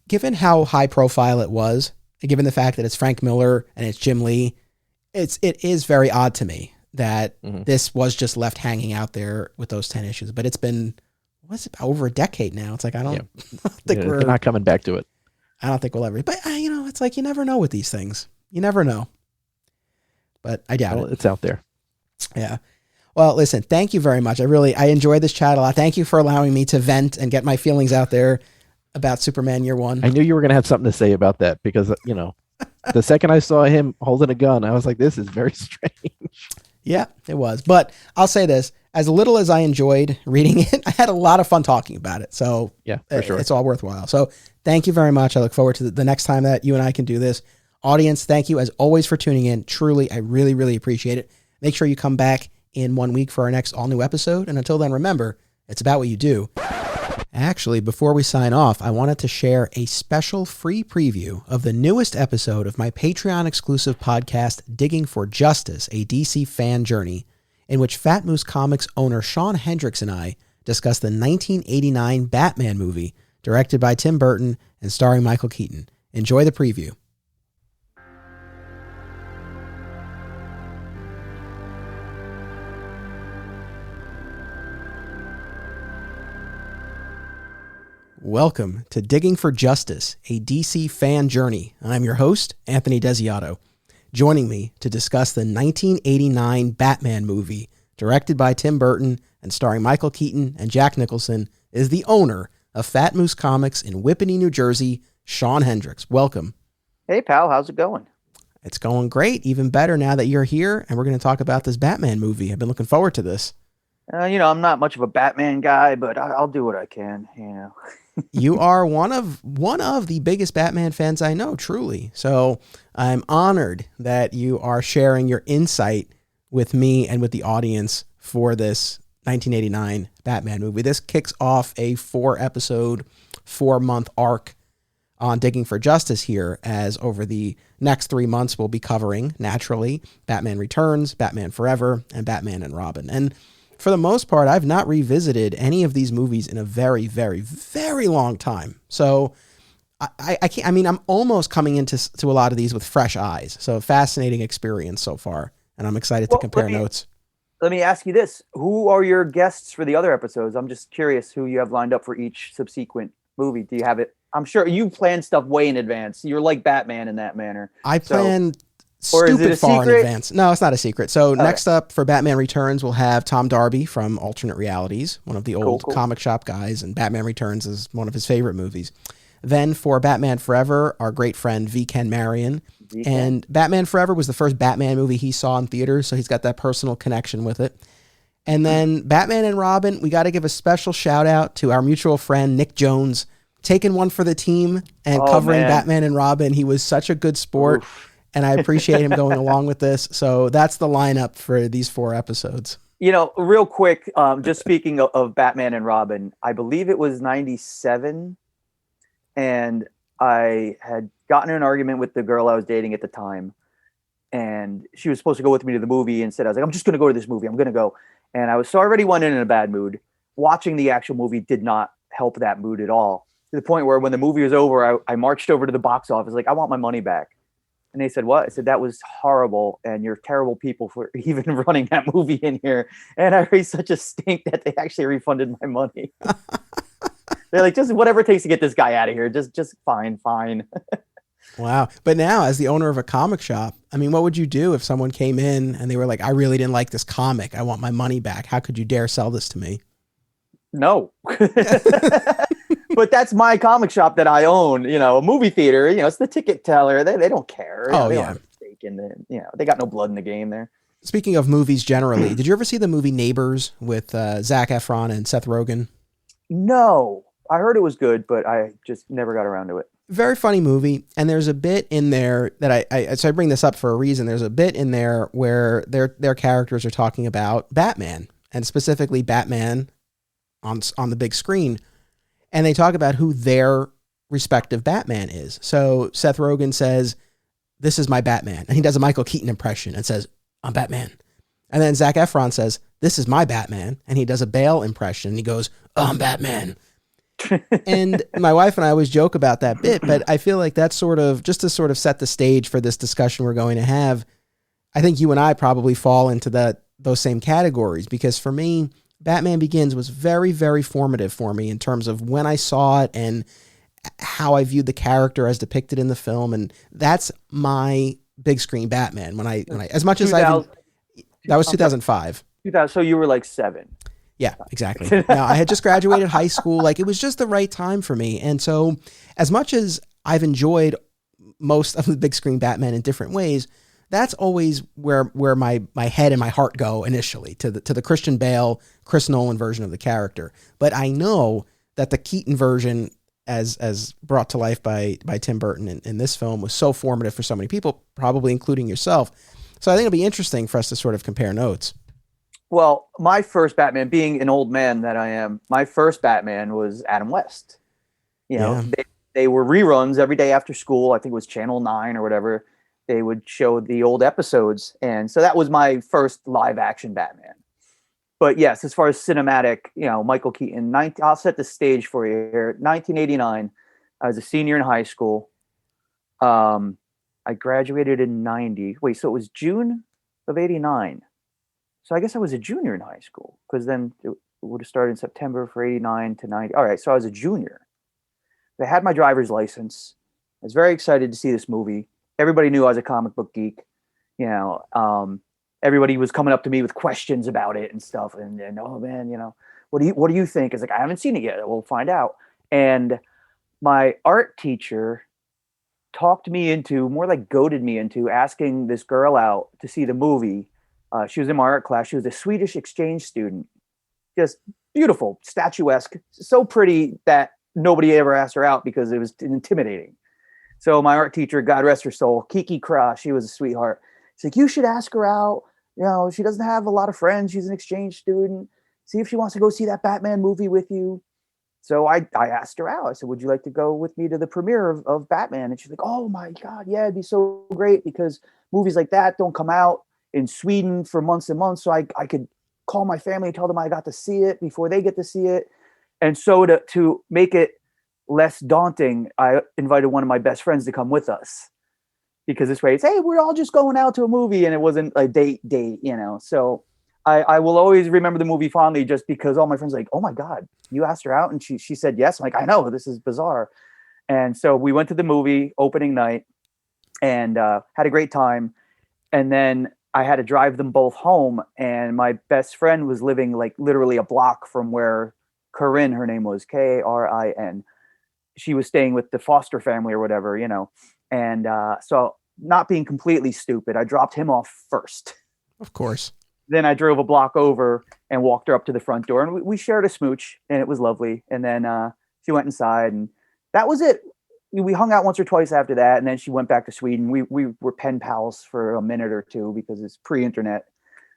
Given how high profile it was, given the fact that it's Frank Miller and it's Jim Lee, it is very odd to me that this was just left hanging out there with those 10 issues. But it's been, over a decade now. It's like, I don't think we're not coming back to it. I don't think we'll ever, but it's like, you never know with these things. You never know, but I doubt it. It's out there. Yeah. Well, listen, thank you very much. I enjoyed this chat a lot. Thank you for allowing me to vent and get my feelings out there about Superman Year One. I knew you were going to have something to say about that because, the second I saw him holding a gun, I was like, this is very strange. Yeah, it was. But I'll say this, as little as I enjoyed reading it, I had a lot of fun talking about it. So yeah, for sure. It's all worthwhile. So thank you very much. I look forward to the next time that you and I can do this. Audience, thank you as always for tuning in. Truly, I really, really appreciate it. Make sure you come back in 1 week for our next all-new episode. And until then, remember, it's about what you do. Actually, before we sign off, I wanted to share a special free preview of the newest episode of my Patreon-exclusive podcast, Digging for Justice, a DC fan journey, in which Fat Moose Comics owner Sean Hendricks and I discuss the 1989 Batman movie, directed by Tim Burton and starring Michael Keaton. Enjoy the preview. Welcome to Digging for Justice, a DC fan journey. I'm your host, Anthony Desiato. Joining me to discuss the 1989 Batman movie, directed by Tim Burton and starring Michael Keaton and Jack Nicholson, is the owner of Fat Moose Comics in Whippany, New Jersey, Sean Hendricks. Welcome. Hey, pal. How's it going? It's going great. Even better now that you're here, and we're going to talk about this Batman movie. I've been looking forward to this. I'm not much of a Batman guy, but I'll do what I can, You are one of the biggest Batman fans I know, truly. So I'm honored that you are sharing your insight with me and with the audience for this 1989 Batman movie. This kicks off a 4-episode, 4-month arc on Digging for Justice here, as over the next 3 months we'll be covering, naturally, Batman Returns, Batman Forever, and Batman and Robin. And for the most part, I've not revisited any of these movies in a very, very, very long time. So I can't, I'm almost coming into a lot of these with fresh eyes. So a fascinating experience so far. And I'm excited to compare notes. Let me ask you this. Who are your guests for the other episodes? I'm just curious who you have lined up for each subsequent movie. Do you have it I'm sure you plan stuff way in advance. You're like Batman in that manner. I plan or is it stupid a far in secret? advance. No, it's not a secret. So next up for Batman Returns, we'll have Tom Darby from Alternate Realities, one of the old comic shop guys, and Batman Returns is one of his favorite movies. Then for Batman Forever, our great friend V. Ken Marion. And Batman Forever was the first Batman movie he saw in theaters, so he's got that personal connection with it. And then Batman and Robin, we got to give a special shout out to our mutual friend Nick Jones, taking one for the team and covering Batman and Robin. He was such a good sport, and I appreciate him going along with this. So that's the lineup for these 4 episodes. You know, real quick, just speaking of Batman and Robin, I believe it was 97, and I had gotten in an argument with the girl I was dating at the time, and she was supposed to go with me to the movie. Instead, I was like, I'm just going to go to this movie. I'm going to go. And I was already went in a bad mood. Watching the actual movie did not help that mood at all, to the point where when the movie was over, I marched over to the box office like, I want my money back. And they said, what? I said, that was horrible, and you're terrible people for even running that movie in here. And I raised such a stink that they actually refunded my money. They're like, just whatever it takes to get this guy out of here. Just fine. Wow. But now, as the owner of a comic shop, I mean, what would you do if someone came in and they were like, I really didn't like this comic. I want my money back. How could you dare sell this to me? No. But that's my comic shop that I own. You know, a movie theater, you know, it's the ticket teller. They don't care. Oh, they yeah. don't have a stake in it. You know, they got no blood in the game there. Speaking of movies generally, did you ever see the movie Neighbors with Zac Efron and Seth Rogen? No. I heard it was good, but I just never got around to it. Very funny movie, and there's a bit in there that so I bring this up for a reason. There's a bit in there where their characters are talking about Batman, and specifically Batman on the big screen, and they talk about who their respective Batman is. So Seth Rogen says, "This is my Batman," and he does a Michael Keaton impression and says, "I'm Batman." And then Zac Efron says, "This is my Batman," and he does a Bale impression, and he goes, "I'm Batman." And my wife and I always joke about that bit, but I feel like that's sort of just to sort of set the stage for this discussion we're going to have. I think you and I probably fall into those same categories, because for me, Batman Begins was very, very formative for me in terms of when I saw it and how I viewed the character as depicted in the film. And that's my big screen Batman. When I as much as that was 2005. 2000. So you were like 7. Yeah, exactly. Now, I had just graduated high school. Like, it was just the right time for me. And so as much as I've enjoyed most of the big screen Batman in different ways, that's always where my head and my heart go initially, to the Christian Bale, Chris Nolan version of the character. But I know that the Keaton version, as brought to life by Tim Burton in this film, was so formative for so many people, probably including yourself. So I think it'll be interesting for us to sort of compare notes. Well, my first Batman, being an old man that I am, my first Batman was Adam West. You know, they were reruns every day after school. I think it was Channel 9 or whatever. They would show the old episodes. And so that was my first live action Batman. But yes, as far as cinematic, you know, Michael Keaton, I'll set the stage for you here. 1989, I was a senior in high school. I graduated in 90. Wait, so it was June of 89. So I guess I was a junior in high school, because then it would have started in September for 89 to 90. All right, so I was a junior. I had my driver's license. I was very excited to see this movie. Everybody knew I was a comic book geek. You know, everybody was coming up to me with questions about it and stuff. And oh man, you know, what do you think? It's like, I haven't seen it yet. We'll find out. And my art teacher talked me into, more like goaded me into, asking this girl out to see the movie. She was in my art class. She was a Swedish exchange student. Just beautiful, statuesque, so pretty that nobody ever asked her out because it was intimidating. So my art teacher, God rest her soul, Kiki Kra, she was a sweetheart. She's like, you should ask her out. You know, she doesn't have a lot of friends. She's an exchange student. See if she wants to go see that Batman movie with you. So I asked her out. I said, would you like to go with me to the premiere of Batman? And she's like, oh my God, yeah, it'd be so great, because movies like that don't come out in Sweden for months and months. So I could call my family and tell them I got to see it before they get to see it. And so to make it less daunting, I invited one of my best friends to come with us, because this way it's, hey, we're all just going out to a movie, and it wasn't a date, you know? So I will always remember the movie fondly, just because all my friends are like, oh my God, you asked her out? And she said yes. I'm like, I know, this is bizarre. And so we went to the movie opening night and had a great time. And then I had to drive them both home. And my best friend was living like literally a block from where Corinne, her name was Karin. She was staying with the foster family or whatever, you know. And so not being completely stupid, I dropped him off first. Of course. Then I drove a block over and walked her up to the front door, and we shared a smooch, and it was lovely. And then she went inside, and that was it. We hung out once or twice after that, and then she went back to Sweden. We were pen pals for a minute or two because it's pre-internet.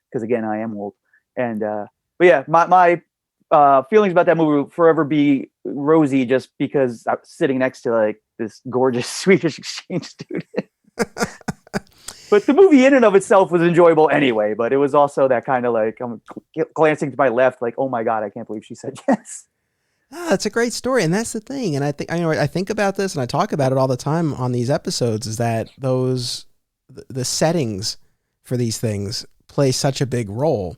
Because again, I am old. And but yeah, my feelings about that movie will forever be rosy, just because I was sitting next to like this gorgeous Swedish exchange student. But the movie in and of itself was enjoyable anyway. But it was also that kind of like, I'm glancing to my left, like, oh my God, I can't believe she said yes. That's a great story, and that's the thing. And I think about this, and I talk about it all the time on these episodes. Is that the settings for these things play such a big role.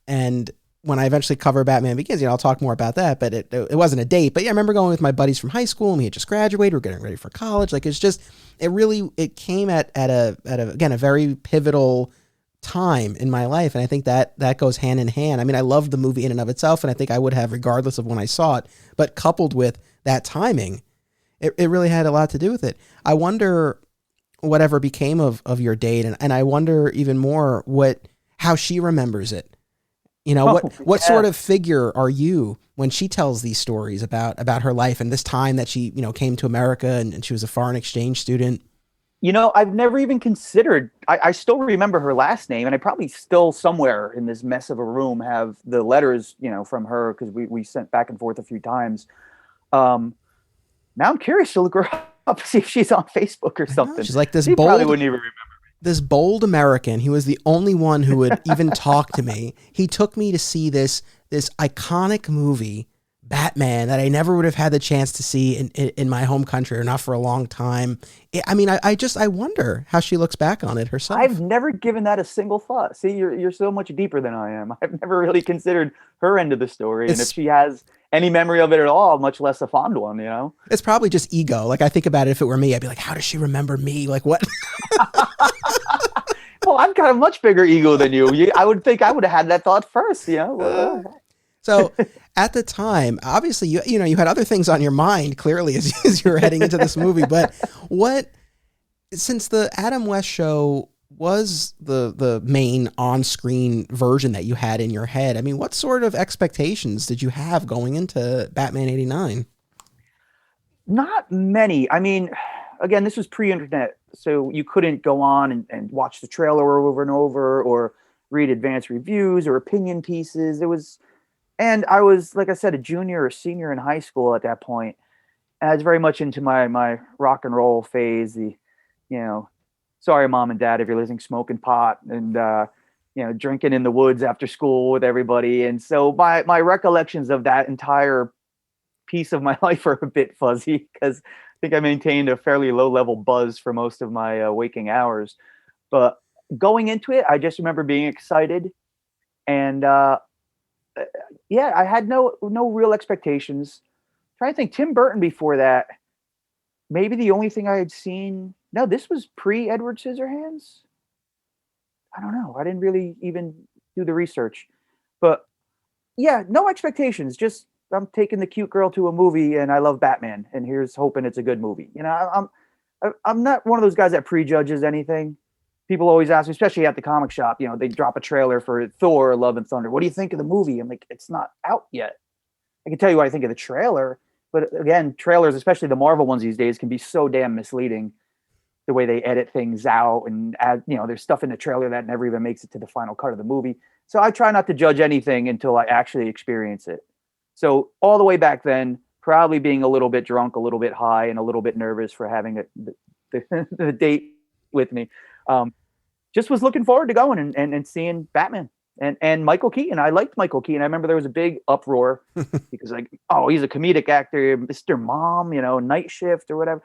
And when I eventually cover Batman Begins, I'll talk more about that. But it wasn't a date. But yeah, I remember going with my buddies from high school, and we had just graduated. We were getting ready for college. Like it came at a very pivotal time in my life. And I think that goes hand in hand. I mean, I love the movie in and of itself, and I think I would have regardless of when I saw it, but coupled with that timing, it really had a lot to do with it. I wonder whatever became of your date. And I wonder even more how she remembers it. What sort of figure are you when she tells these stories about her life and this time that she, came to America and she was a foreign exchange student? I've never even considered, I still remember her last name, and I probably still somewhere in this mess of a room have the letters, from her, because we sent back and forth a few times. Now I'm curious to look her up, see if she's on Facebook or something. She's like this she bold, probably wouldn't even remember me. This bold American. He was the only one who would even talk to me. He took me to see this iconic movie, Batman, that I never would have had the chance to see in my home country, or not for a long time. I wonder how she looks back on it herself. I've never given that a single thought. See, you're so much deeper than I am. I've never really considered her end of the story, and if she has any memory of it at all, much less a fond one. It's probably just ego. Like, I think about it, if it were me, I'd be like, how does she remember me? Like, what? Well, I've got a much bigger ego than you. I would think I would have had that thought first. So at the time, obviously, you had other things on your mind, clearly, as you were heading into this movie. But since the Adam West show was the main on-screen version that you had in your head, I mean, what sort of expectations did you have going into Batman 89? Not many. I mean, again, this was pre-internet, so you couldn't go on and watch the trailer over and over, or read advanced reviews or opinion pieces. And I was, like I said, a junior or senior in high school at that point. And I was very much into my rock and roll phase. Sorry, mom and dad, if you're listening, smoking pot and, drinking in the woods after school with everybody. And so my recollections of that entire piece of my life are a bit fuzzy, because I think I maintained a fairly low level buzz for most of my waking hours. But going into it, I just remember being excited. And, I had no real expectations. Trying to think, Tim Burton before that, maybe the only thing I had seen. No, this was pre-Edward Scissorhands. I don't know. I didn't really even do the research, but yeah, no expectations. Just I'm taking the cute girl to a movie, and I love Batman, and here's hoping it's a good movie. I'm not one of those guys that prejudges anything. People always ask me, especially at the comic shop, they drop a trailer for Thor, Love and Thunder. What do you think of the movie? I'm like, it's not out yet. I can tell you what I think of the trailer, but again, trailers, especially the Marvel ones these days, can be so damn misleading. The way they edit things out and add, there's stuff in the trailer that never even makes it to the final cut of the movie. So I try not to judge anything until I actually experience it. So all the way back then, probably being a little bit drunk, a little bit high, and a little bit nervous for having the date with me. Just was looking forward to going and seeing Batman and Michael Keaton. I liked Michael Keaton. I remember there was a big uproar because he's a comedic actor, Mr. Mom, Night Shift or whatever.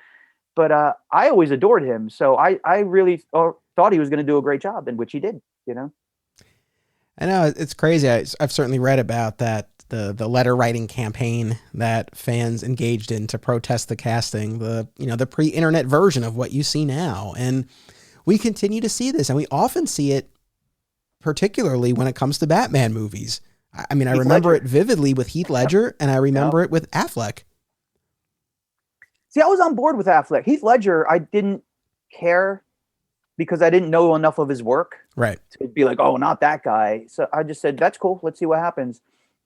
But I always adored him. So I really thought he was going to do a great job, in which he did, I know it's crazy. I've certainly read about that, the letter writing campaign that fans engaged in to protest the casting, the pre-internet version of what you see now. And we continue to see this, and we often see it particularly when it comes to Batman movies. I mean, I remember it vividly with Heath Ledger, and I remember it with Affleck. See, I was on board with Affleck. Heath Ledger, I didn't care because I didn't know enough of his work. Right. To be like, oh, not that guy. So I just said, that's cool. Let's see what happens.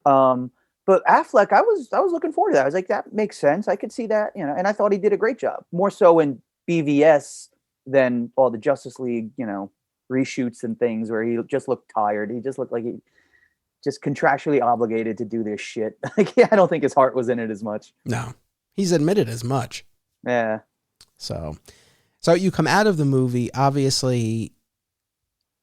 But Affleck, I was looking forward to that. I was like, that makes sense. I could see that, and I thought he did a great job. More so in BVS than all the Justice League, reshoots and things where he just looked tired. He just looked like he just contractually obligated to do this shit. I don't think his heart was in it as much. No, he's admitted as much. Yeah. So you come out of the movie, obviously,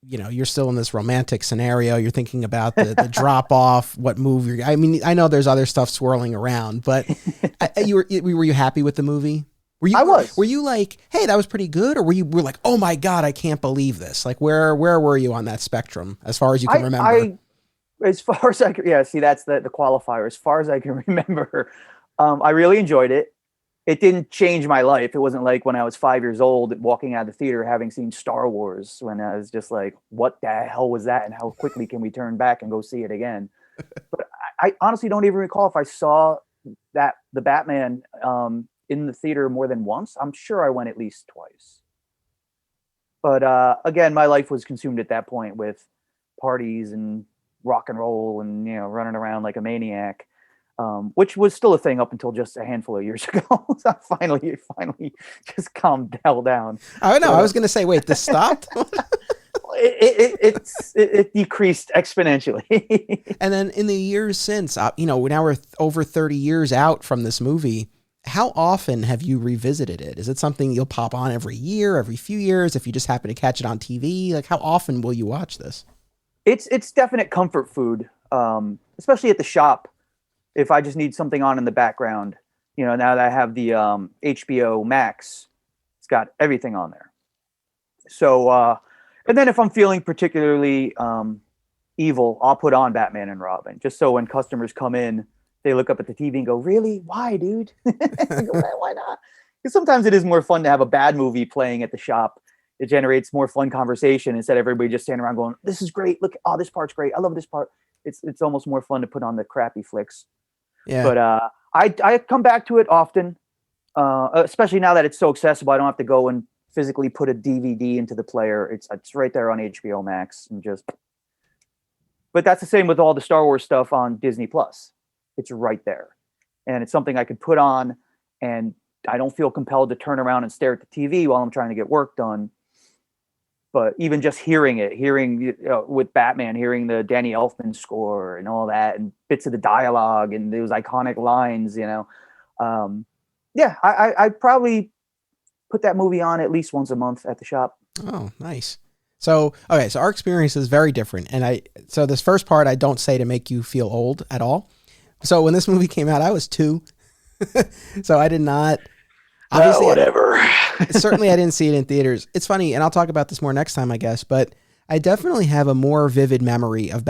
you're still in this romantic scenario. You're thinking about the drop off, what move I mean, I know there's other stuff swirling around, but were you happy with the movie? Were you like, hey, that was pretty good? Or were like, oh my God, I can't believe this? Like, where were you on that spectrum as far as you can remember? As far as I can, see, that's the qualifier. As far as I can remember, I really enjoyed it. It didn't change my life. It wasn't like when I was 5 years old, walking out of the theater, having seen Star Wars, when I was just like, what the hell was that? And how quickly can we turn back and go see it again? But I honestly don't even recall if I saw the Batman in the theater more than once. I'm sure I went at least twice. But again, my life was consumed at that point with parties and rock and roll and, running around like a maniac. Which was still a thing up until just a handful of years ago. So I finally just calmed the hell down. I know. I was going to say, wait, this stopped? It decreased exponentially. And then in the years since, now we're over 30 years out from this movie. How often have you revisited it? Is it something you'll pop on every year, every few years, if you just happen to catch it on TV? Like, how often will you watch this? It's definite comfort food, especially at the shop. If I just need something on in the background, now that I have the HBO Max, it's got everything on there. So, and then if I'm feeling particularly evil, I'll put on Batman and Robin, just so when customers come in, they look up at the TV and go, really? Why, dude? I go, why not? Because sometimes it is more fun to have a bad movie playing at the shop. It generates more fun conversation instead of everybody just standing around going, this is great. Look, oh, this part's great. I love this part. It's almost more fun to put on the crappy flicks. Yeah. But I come back to it often, especially now that it's so accessible. I don't have to go and physically put a DVD into the player. It's right there on HBO Max and But that's the same with all the Star Wars stuff on Disney Plus. It's right there, and it's something I could put on, and I don't feel compelled to turn around and stare at the TV while I'm trying to get work done. But even just hearing with Batman, hearing the Danny Elfman score and all that, and bits of the dialogue and those iconic lines, I probably put that movie on at least once a month at the shop. Oh, nice. So our experience is very different. And so this first part, I don't say to make you feel old at all. So when this movie came out, I was 2. So I did not. Obviously, whatever. Certainly, I didn't see it in theaters. It's funny, and I'll talk about this more next time, I guess. But I definitely have a more vivid memory of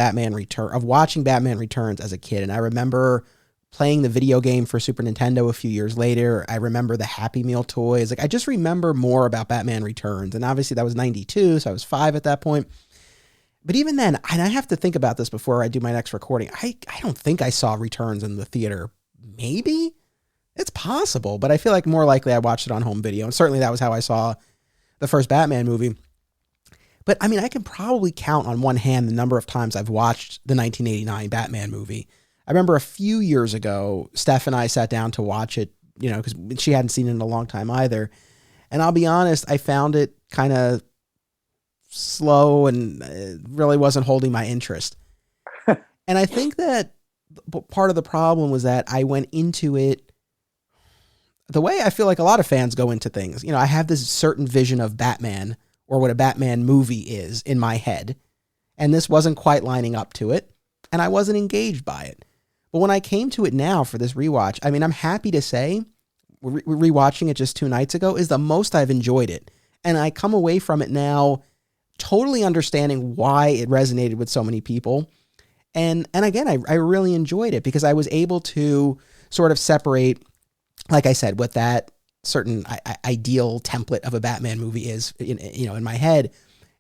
watching Batman Returns as a kid. And I remember playing the video game for Super Nintendo a few years later. I remember the Happy Meal toys. Like, I just remember more about Batman Returns. And obviously, that was 92, so I was 5 at that point. But even then, and I have to think about this before I do my next recording, I don't think I saw Returns in the theater. Maybe? It's possible, but I feel like more likely I watched it on home video. And certainly that was how I saw the first Batman movie. But I mean, I can probably count on one hand the number of times I've watched the 1989 Batman movie. I remember a few years ago, Steph and I sat down to watch it, because she hadn't seen it in a long time either. And I'll be honest, I found it kind of slow and really wasn't holding my interest. And I think that part of the problem was that I went into it the way I feel like a lot of fans go into things. I have this certain vision of Batman or what a Batman movie is in my head. And this wasn't quite lining up to it. And I wasn't engaged by it. But when I came to it now for this rewatch, I mean, I'm happy to say rewatching it just 2 nights ago is the most I've enjoyed it. And I come away from it now totally understanding why it resonated with so many people. And again, I really enjoyed it because I was able to sort of separate, like I said, what that certain ideal template of a Batman movie is, in my head,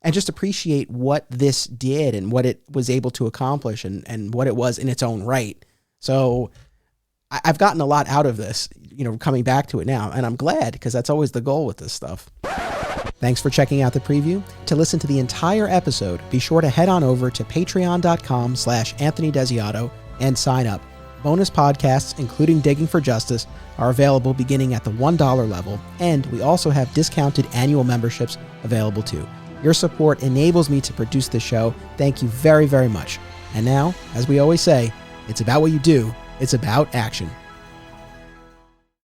and just appreciate what this did and what it was able to accomplish and what it was in its own right. So I've gotten a lot out of this, coming back to it now, and I'm glad because that's always the goal with this stuff. Thanks for checking out the preview. To listen to the entire episode, be sure to head on over to patreon.com/Anthony Desiato and sign up. Bonus podcasts, including Digging for Justice, are available beginning at the $1 level, and we also have discounted annual memberships available too. Your support enables me to produce this show. Thank you very, very much. And now, as we always say, it's about what you do. It's about action.